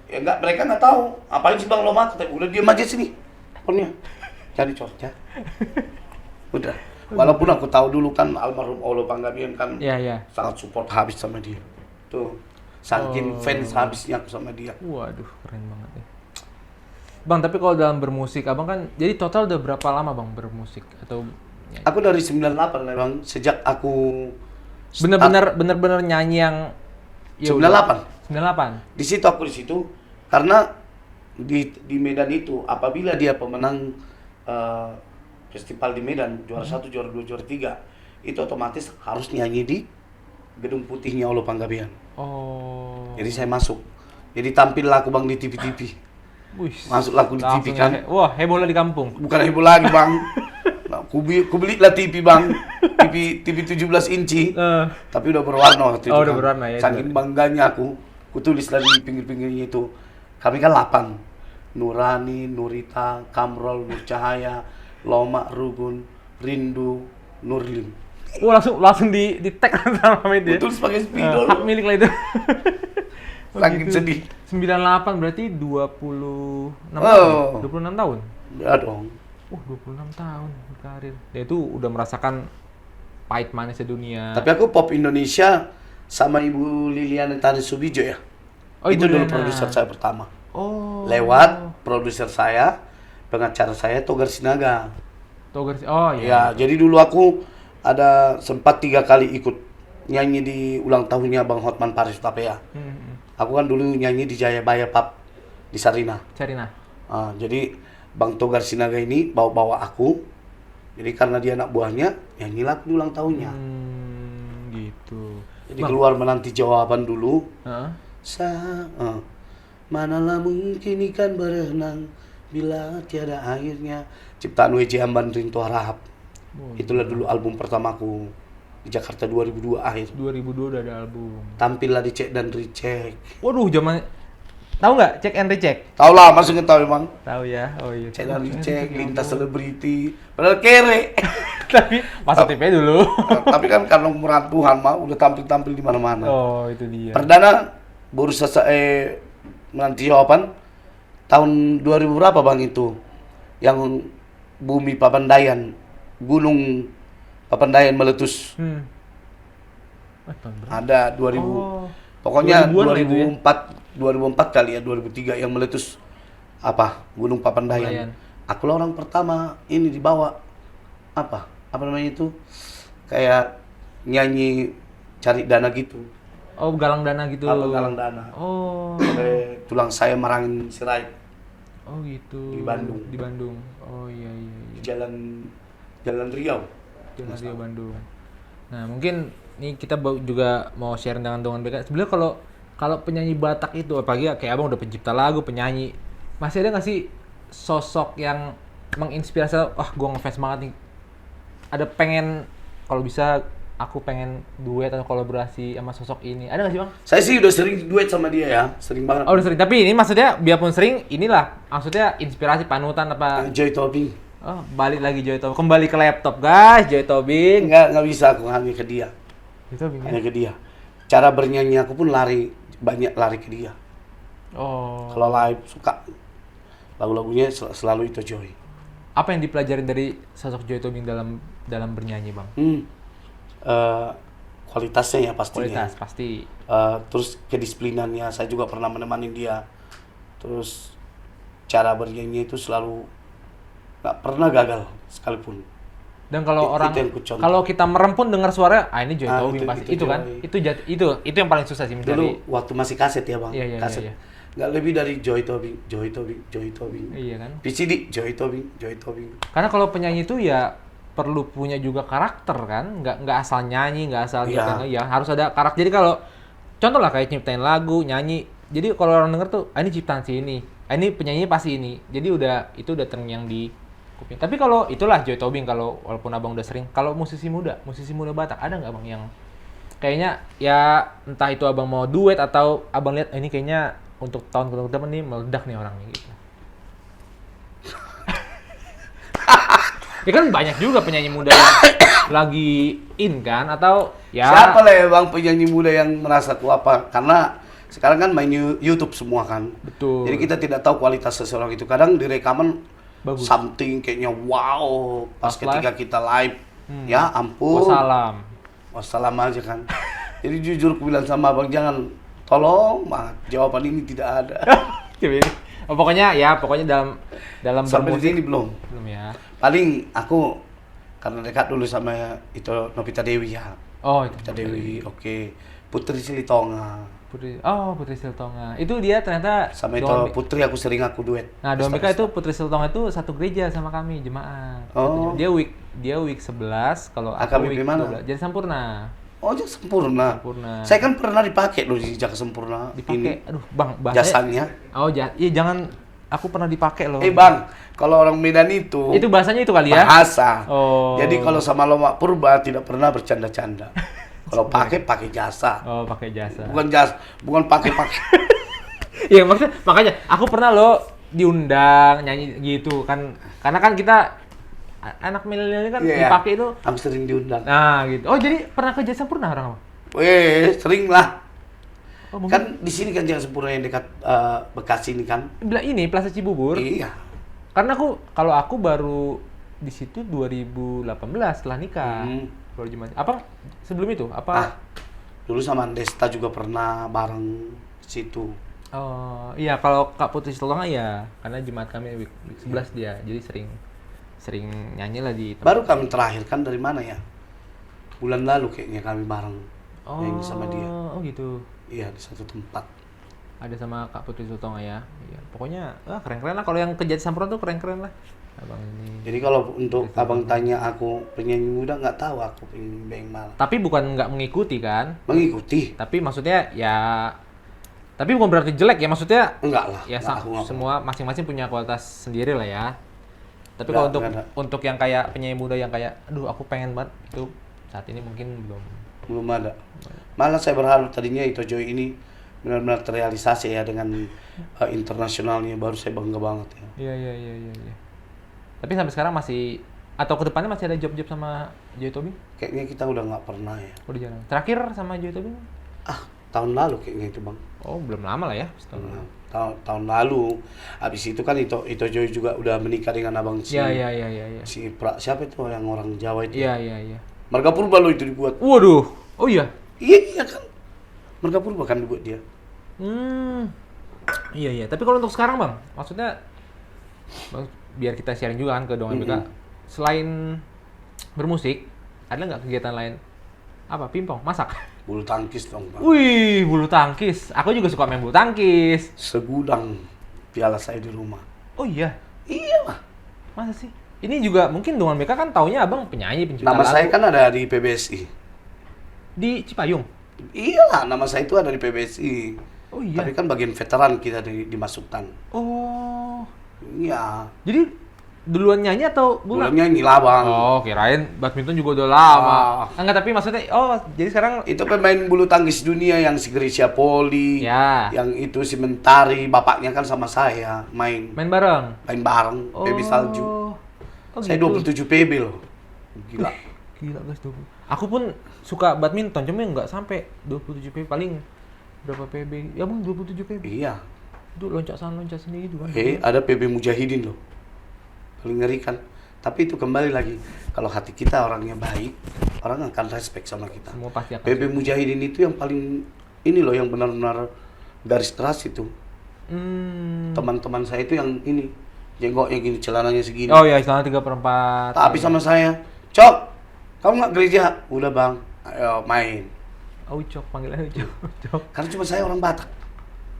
Ya enggak, mereka nggak tahu. Apain sih Bang Loma? Kata, udah diam aja sini. Handphonenya. Cari corca. Udah. Walaupun aku tahu dulu kan almarhum Olo Panggabean kan Iya. sangat support habis sama dia. Tuh. Saking fans habisnya aku sama dia. Waduh, keren banget ya. Bang, tapi kalau dalam bermusik, abang kan, jadi total udah berapa lama bang bermusik atau nyanyi? Aku dari 98 memang sejak aku Bener-bener nyanyi yang ya 98. 98. Di situ aku di situ karena di Medan itu apabila dia pemenang festival di Medan juara 1, juara 2, juara 3 itu otomatis harus nyanyi di Gedung Putihnya Olo Panggabean. Oh. Jadi saya masuk. Jadi tampil laku Bang di TV-TV. Wih, Masuk laku di TV kan. Wah, heboh lah di kampung. Bukan heboh lagi Bang. Nah, ku beli lah TV Bang. TV 17 inci. Tapi udah berwarna waktu itu. Oh, udah kan. berwarna ya. Saking bangganya aku tulis lagi di pinggir-pinggirnya itu. Kami kan 8. Nurani, Nurita, Kamrol, Nur Cahaya, Loma, Rugun, Rindu, Nurlin. Wah, langsung di tag sama itu ya. Tulis pakai spidol. Hak milik lah itu. Saking sedih. 98 berarti 26 tahun. Oh. 26 tahun. Ya dong. 26 tahun karir. Ya itu udah merasakan pahit manisnya dunia. Tapi aku pop Indonesia sama Ibu Liliana Tani Subijo ya. Oh, itu Ibu dulu Liliana. produser saya pertama. Oh. Lewat produser saya, pengacara saya Togar Sinaga. Togar. Oh Ya, iya. jadi dulu aku ada sempat 3 kali ikut nyanyi di ulang tahunnya Bang Hotman Paris Tapea. Aku kan dulu nyanyi di Jayabaya Pub di Sarina. Sarina. Jadi Bang Togar Sinaga ini bawa-bawa aku. Jadi karena dia anak buahnya, nyanyilah aku di ulang tahunnya. Gitu. Jadi keluar menanti jawaban dulu. Heeh. Manalah mungkin ikan berenang bila tiada airnya. Ciptaan W.J. Amban Rinto Harahap. Itulah dulu album pertamaku di Jakarta 2002 akhir. 2002 udah ada album. Tampillah di Cek dan Recheck. Waduh, zaman tahu nggak Cek and Recheck? Tahu lah, masuknya tahu emang. Tahu ya. Oh iya. Cek dan Recheck, lintas selebriti. Padahal kere. Tapi masuk TV dulu. Tapi kan karena murah Tuhan mah udah tampil di mana-mana. Oh, itu dia. Perdana baru selesai menanti jawaban tahun 2000 berapa Bang itu? Yang bumi Papandayan, gunung Papandayan meletus. Tahun berapa? Ada 2000. Oh, Pokoknya 2000-an lah itu ya? 2004 kali ya, 2003 yang meletus apa? Gunung Papandayan. Papandayan. Aku lah orang pertama ini dibawa apa? Apa namanya itu? Kayak nyanyi cari dana gitu. Oh, galang dana gitu. Apa galang dana? Oh. Sampai tulang saya merangin sirait Oh gitu. Di Bandung. Di Bandung. Oh iya. di Jalan Riau. Jalan Rio Bandung. Nah, mungkin nih kita juga mau share dengan BK. Sebenarnya kalau penyanyi Batak itu, apalagi kayak abang udah pencipta lagu, penyanyi, masih ada nggak sih sosok yang menginspirasi? Wah, gue ngefans banget nih. Ada pengen kalau bisa aku pengen duet atau kolaborasi sama sosok ini. Ada nggak sih bang? Saya sih udah sering duet sama dia ya, sering banget. Oh udah sering. Tapi ini maksudnya biarpun sering, inilah maksudnya inspirasi panutan apa? Joy Tobing. Oh balik lagi Joy Tobing. Kembali ke laptop guys, Joy Tobing. Nggak bisa aku hanya ke dia. Joy Tobing. Hanya ke dia. Cara bernyanyi aku pun banyak lari ke dia. Oh. Kalau live suka lagu-lagunya selalu itu Joy. Apa yang dipelajarin dari sosok Joy Tobing dalam bernyanyi bang? Kualitasnya ya pastinya. Kualitas pasti. Terus kedisiplinannya, saya juga pernah menemani dia. Terus cara bernyanyi itu selalu nggak pernah gagal sekalipun. Dan kalau Itu yang kucontoh. kalau kita merem pun dengar suara, ini Joy Tobing itu- pasti. itu Itu kan? Joy. Itu yang paling susah sih mencari. Dulu waktu masih kaset ya bang, Iya. kaset. Nggak lebih dari Joy Tobing. Iya kan? VCD Joy Tobing. Karena kalau penyanyi itu ya perlu punya juga karakter kan, nggak asal nyanyi, nggak asal Iya. nyiptain, ya harus ada karakter. Jadi kalau contoh lah kayak nyiptain lagu, nyanyi, jadi kalau orang denger tuh, ini ciptaan si ini penyanyi pasti ini, jadi itu udah terngiang di kuping. Tapi kalau itulah Joy Tobing, kalau walaupun abang udah sering, kalau musisi muda Batak ada nggak bang yang kayaknya ya entah itu abang mau duet atau abang lihat ini kayaknya untuk tahun ke depan nih meledak nih orangnya gitu. Ya kan banyak juga penyanyi muda yang lagi in kan atau ya Siapa lah ya bang penyanyi muda yang merasa tua apa? Karena sekarang kan main YouTube semua kan. betul. Jadi kita tidak tahu kualitas seseorang itu. Kadang di rekaman Bagus. something kayaknya wow. Pas Pas ketika kita live, ya ampun. Wassalam. Wassalam aja kan. Jadi jujur aku bilang sama abang jangan tolong banget jawaban ini tidak ada. Oh, pokoknya dalam Sampai di bermusik sini belum. belum ya. Paling aku karena dekat dulu sama itu Novita Dewi ya. Oh, itu Novita Dewi, oke. Putri Silitonga. Putri Siltonga. Itu dia ternyata Sama itu Doang- Putri aku sering aku duet. Nah, Dombika Pesta-pesta. itu Putri Siltonga itu satu gereja sama kami jemaat. Oh. Dia week 11, kalau aku AKBP week mana? 12. Jadi Sampurna. Oh, Jak Sempurna. Sempurna. Saya kan pernah dipakai loh di Jak Sempurna. Dipakai. Aduh, Bang, Ini bahasanya. jasanya. Oh, iya jangan aku pernah dipakai loh. Bang, kalau orang Medan itu Itu bahasanya itu kali ya? bahasa. Oh. Jadi kalau sama Lomak Purba tidak pernah bercanda-canda. Kalau pakai jasa. Oh, pakai jasa. Bukan pakai. Iya, makanya aku pernah lo diundang nyanyi gitu kan. Karena kan kita anak milenial ini kan Iya, dipakai itu. Aku sering diundang. Nah, gitu. Oh, jadi pernah kerja Sampurna orang? Sering lah. Oh, mungkin Kan di sini kan Jak Sempurna yang dekat Bekasi ini kan. bilang ini Plaza Cibubur. Iya. Karena kalau aku baru di situ 2018 setelah nikah. Baru jemaat. Apa sebelum itu? Apa? Dulu sama Desta juga pernah bareng di situ. Oh, iya kalau Kak Putri Siltonga ya, karena jemaat kami week 11 dia. Jadi sering nyanyi lah di tempat. Baru kami terakhir kan dari mana ya? Bulan lalu kayaknya kami bareng nyanyi sama dia. Oh, gitu. Iya, di satu tempat. Ada sama Kak Putri Siltonga ya. Iya, pokoknya keren-keren lah kalau yang kerja di Sampurna tuh keren-keren lah. Abang ini. Jadi kalau untuk abang tanya aku penyanyi muda nggak tahu aku penyanyi beng malah. Tapi bukan nggak mengikuti kan? Mengikuti? Tapi maksudnya ya tapi bukan berarti jelek ya, maksudnya Enggak lah. ya enggak, aku nggak semua masing-masing punya kualitas sendiri lah ya. Tapi Nggak, kalau nggak ada. untuk yang kayak penyanyi muda yang kayak aduh aku pengen banget itu saat ini mungkin belum ada. Malah saya berharap tadinya itu Joy ini benar-benar terrealisasi ya dengan internasionalnya, baru saya bangga banget ya. Iya. Tapi sampai sekarang masih atau kedepannya masih ada job-job sama Joy Tobing? Kayaknya kita udah nggak pernah ya. Udah jarang. Terakhir sama Joy Tobing? Tahun lalu kayaknya itu bang. Oh belum lama lah ya. Setahun. Tahun lalu. Habis itu kan itu Joy juga udah menikah dengan abang si. Iya. Si siapa itu yang orang Jawa itu? Iya. Marga Purba lo itu dibuat. Waduh. Oh iya. Iya kan. Marga Purba kan dibuat dia. Iya. Tapi kalau untuk sekarang bang, maksudnya biar kita sharing juga kan ke Dong MBK. Selain bermusik, ada nggak kegiatan lain? Apa? Pingpong? Masak? Bulu tangkis dong bang. Wih, bulu tangkis. Aku juga suka main bulu tangkis. Segudang piala saya di rumah. Oh iya? Iya lah. Masa sih? Ini juga mungkin Dong MBK kan taunya abang penyanyi, pencipta Nama lagu. saya kan ada di PBSI. Di Cipayung? Iyalah, nama saya itu ada di PBSI. Oh iya? Tapi kan bagian veteran kita dimasukkan. Oh. Iya. Jadi duluan nyanyi atau Bulan nyanyi lah bang. Oh, kirain badminton juga udah lama. Ah. Enggak, tapi maksudnya, jadi sekarang Itu pemain bulu tangkis dunia yang si Grecia Poli, ya yang itu si Mentari, bapaknya kan sama saya main main bareng. bareng, PB Salju. Oh, Saya gitu. 27 PB loh. Gila. Gila guys, 20. Aku pun suka badminton, cuma nggak sampai 27 PB, paling berapa PB? Ya bang, 27 PB. Iya. Itu loncat sana loncat sini gitu kan. Ada PB Mujahidin loh. Paling ngeri kan. Tapi itu kembali lagi, kalau hati kita orangnya baik, orang akan respect sama kita. Semua pasti akan. PB Mujahidin itu yang paling ini loh, yang benar-benar garis keras itu. Teman-teman saya itu yang ini, jenggotnya gini, celananya segini. Oh ya, istilahnya 3/4. Tapi sama saya, Cok, kamu nggak gereja? Udah bang, ayo main. Ucok, panggilannya Ucok. Ucok. Karena cuma saya orang Batak.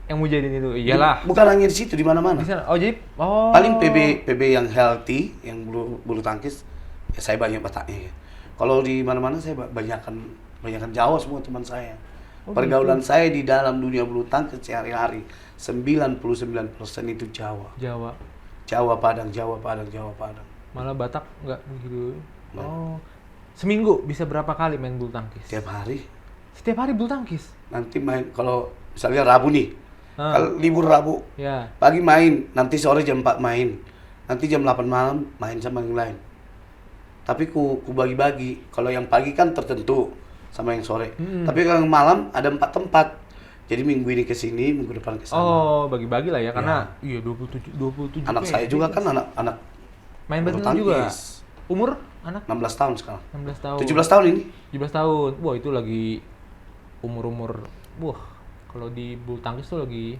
Yang mau jadiin itu, iyalah. Bukan hanya di situ, di mana-mana. Di sana. Oh jadi, oh. Paling PB yang healthy, yang bulu tangkis, ya saya banyak Bataknya. Ya. Kalau di mana-mana saya banyakan Jawa semua teman saya. Oh, Pergaulan saya di dalam dunia bulu tangkis sehari-hari 99% itu Jawa. Jawa Padang. Malah Batak nggak gitu. Oh. Seminggu bisa berapa kali main bulu tangkis? Setiap hari. Setiap hari bulu tangkis? Nanti main, kalau misalnya Rabu nih, kalau libur Rabu, Ya. pagi main, nanti sore jam 4 main, nanti jam 8 malam main sama yang lain. Tapi ku bagi-bagi. Kalau yang pagi kan tertentu sama yang sore. Tapi kalau yang malam ada 4 tempat. Jadi minggu ini ke sini, minggu depan ke sana. Oh, bagi-bagi lah ya karena iya 27 Anak saya juga kan anak main bulu badminton juga. tangkis. Umur anak 16 tahun sekarang. 16 tahun. 17 tahun ini. 17 tahun. Wah, itu lagi umur-umur kalau di bulu tangkis tuh lagi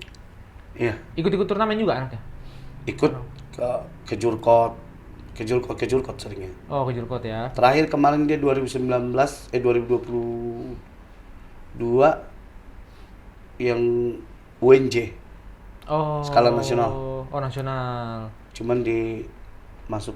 Iya. ikut-ikut turnamen juga anaknya. Ikut ke Jurkot seringnya. Oh, ke Jurkot ya. Terakhir kemarin dia 2022 yang UNJ. Oh. Skala nasional. Oh, nasional. Cuman di masuk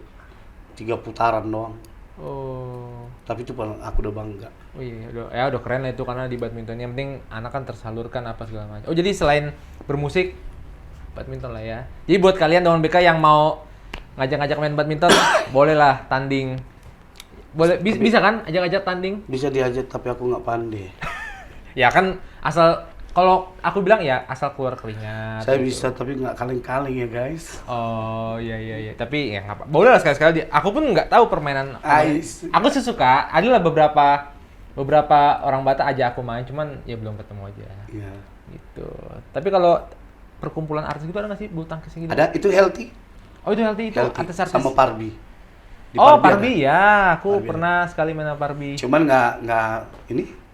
3 putaran doang. Oh. Tapi itu aku udah bangga. Oh iya, udah keren lah itu karena di badminton yang penting anak kan tersalurkan apa segala macam. Oh, jadi selain bermusik badminton lah ya. Jadi buat kalian Dongan BK yang mau ngajak-ngajak main badminton, boleh lah tanding. Boleh bisa kan ajak-ajak tanding? Bisa diajak tapi aku nggak pandai. Ya kan asal kalau aku bilang ya asal keluar keringat. Saya gitu. bisa tapi nggak kaleng-kaleng ya guys. Oh iya. Tapi ya nggak apa. Boleh lah sekali-sekali. Aku pun nggak tahu permainan. Aku sesuka. Adalah beberapa orang Batak aja aku main, cuman ya belum ketemu aja. Iya. Gitu. Tapi kalau perkumpulan artis gitu ada nggak sih bulu tangkis gitu? Ada itu healthy. Oh itu healthy itu artis-artis. Sama Parbi. Di Oh ada. Parbi ya. Aku Parbi pernah sekali main sama Parbi. Cuman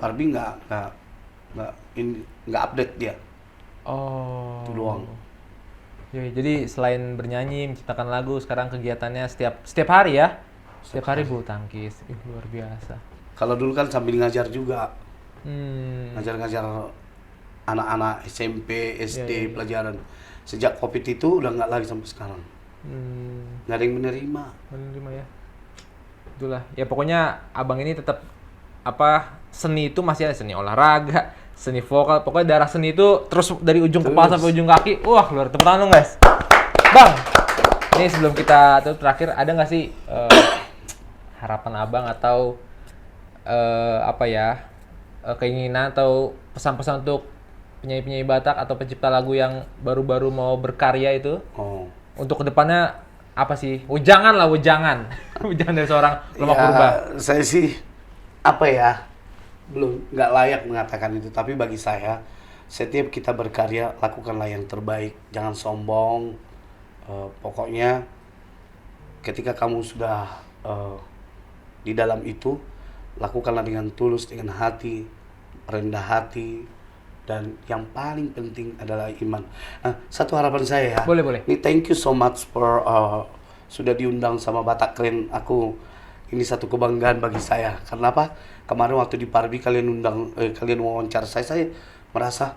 Parbi nggak update dia. Oh. Itu doang. Ya, jadi selain bernyanyi, menciptakan lagu, sekarang kegiatannya setiap hari ya. Setiap hari bulu tangkis. Luar biasa. Kalau dulu kan sambil ngajar juga. Ngajar-ngajar anak-anak SMP, SD, pelajaran. Sejak Covid itu udah nggak lagi sampai sekarang. Nggak ada yang menerima ya. Itulah. Ya pokoknya abang ini tetap seni itu masih ada, seni olahraga, seni vokal, pokoknya darah seni itu terus dari ujung kepala sampai ujung kaki. Wah, luar tepuk tangan dong, guys. Bang, ini sebelum kita tutup terakhir ada nggak sih harapan abang atau keinginan atau pesan-pesan untuk penyanyi-penyanyi Batak atau pencipta lagu yang baru-baru mau berkarya itu? Oh. Untuk kedepannya apa sih? Jangan dari seorang Lemah Purba. Saya sih belum nggak layak mengatakan itu, tapi bagi saya setiap kita berkarya lakukanlah yang terbaik, jangan sombong. Pokoknya ketika kamu sudah di dalam itu, lakukanlah dengan tulus, dengan hati, rendah hati, dan yang paling penting adalah iman. Satu harapan saya ya. Boleh. Ini thank you so much for sudah diundang sama Batak Keren. Ini satu kebanggaan bagi saya. Karena apa? Kemarin waktu di Parbi kalian wawancara saya merasa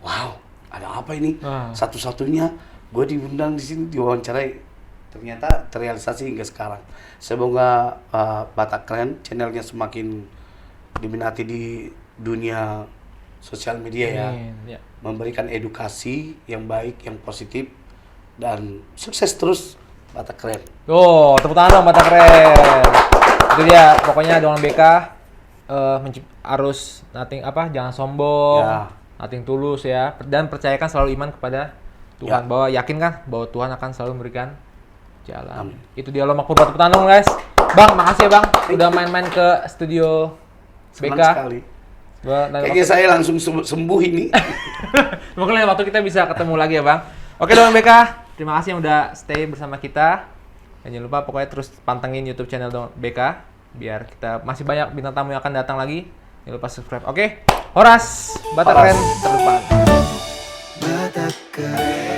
wow, ada apa ini? Satu-satunya gue diundang di sini diwawancarai. Ternyata terrealisasi hingga sekarang. Semoga Batak Keren channelnya semakin diminati di dunia sosial media ya. Memberikan edukasi yang baik, yang positif, dan sukses terus Batak Keren. Oh, tepuk tangan dong Batak Keren. Itu dia, pokoknya Dongan BK harus jangan sombong, nothing tulus ya, dan percayakan selalu iman kepada Tuhan, bahwa yakin kan bahwa Tuhan akan selalu memberikan jalan. Itu dia Lemah Purba, tepuk tangan dong guys. Bang, makasih ya Bang, udah main-main ke studio BK. Senang sekali. Kayaknya saya langsung sembuh ini. Semoga lain waktu kita bisa ketemu lagi ya Bang. Oke Dongan BK, terima kasih yang udah stay bersama kita. Dan jangan lupa pokoknya terus pantengin YouTube channel Dongan BK biar kita masih banyak bintang tamu yang akan datang lagi. Jangan lupa subscribe. Oke, Horas, Batak Keren terdepan. Batak Keren.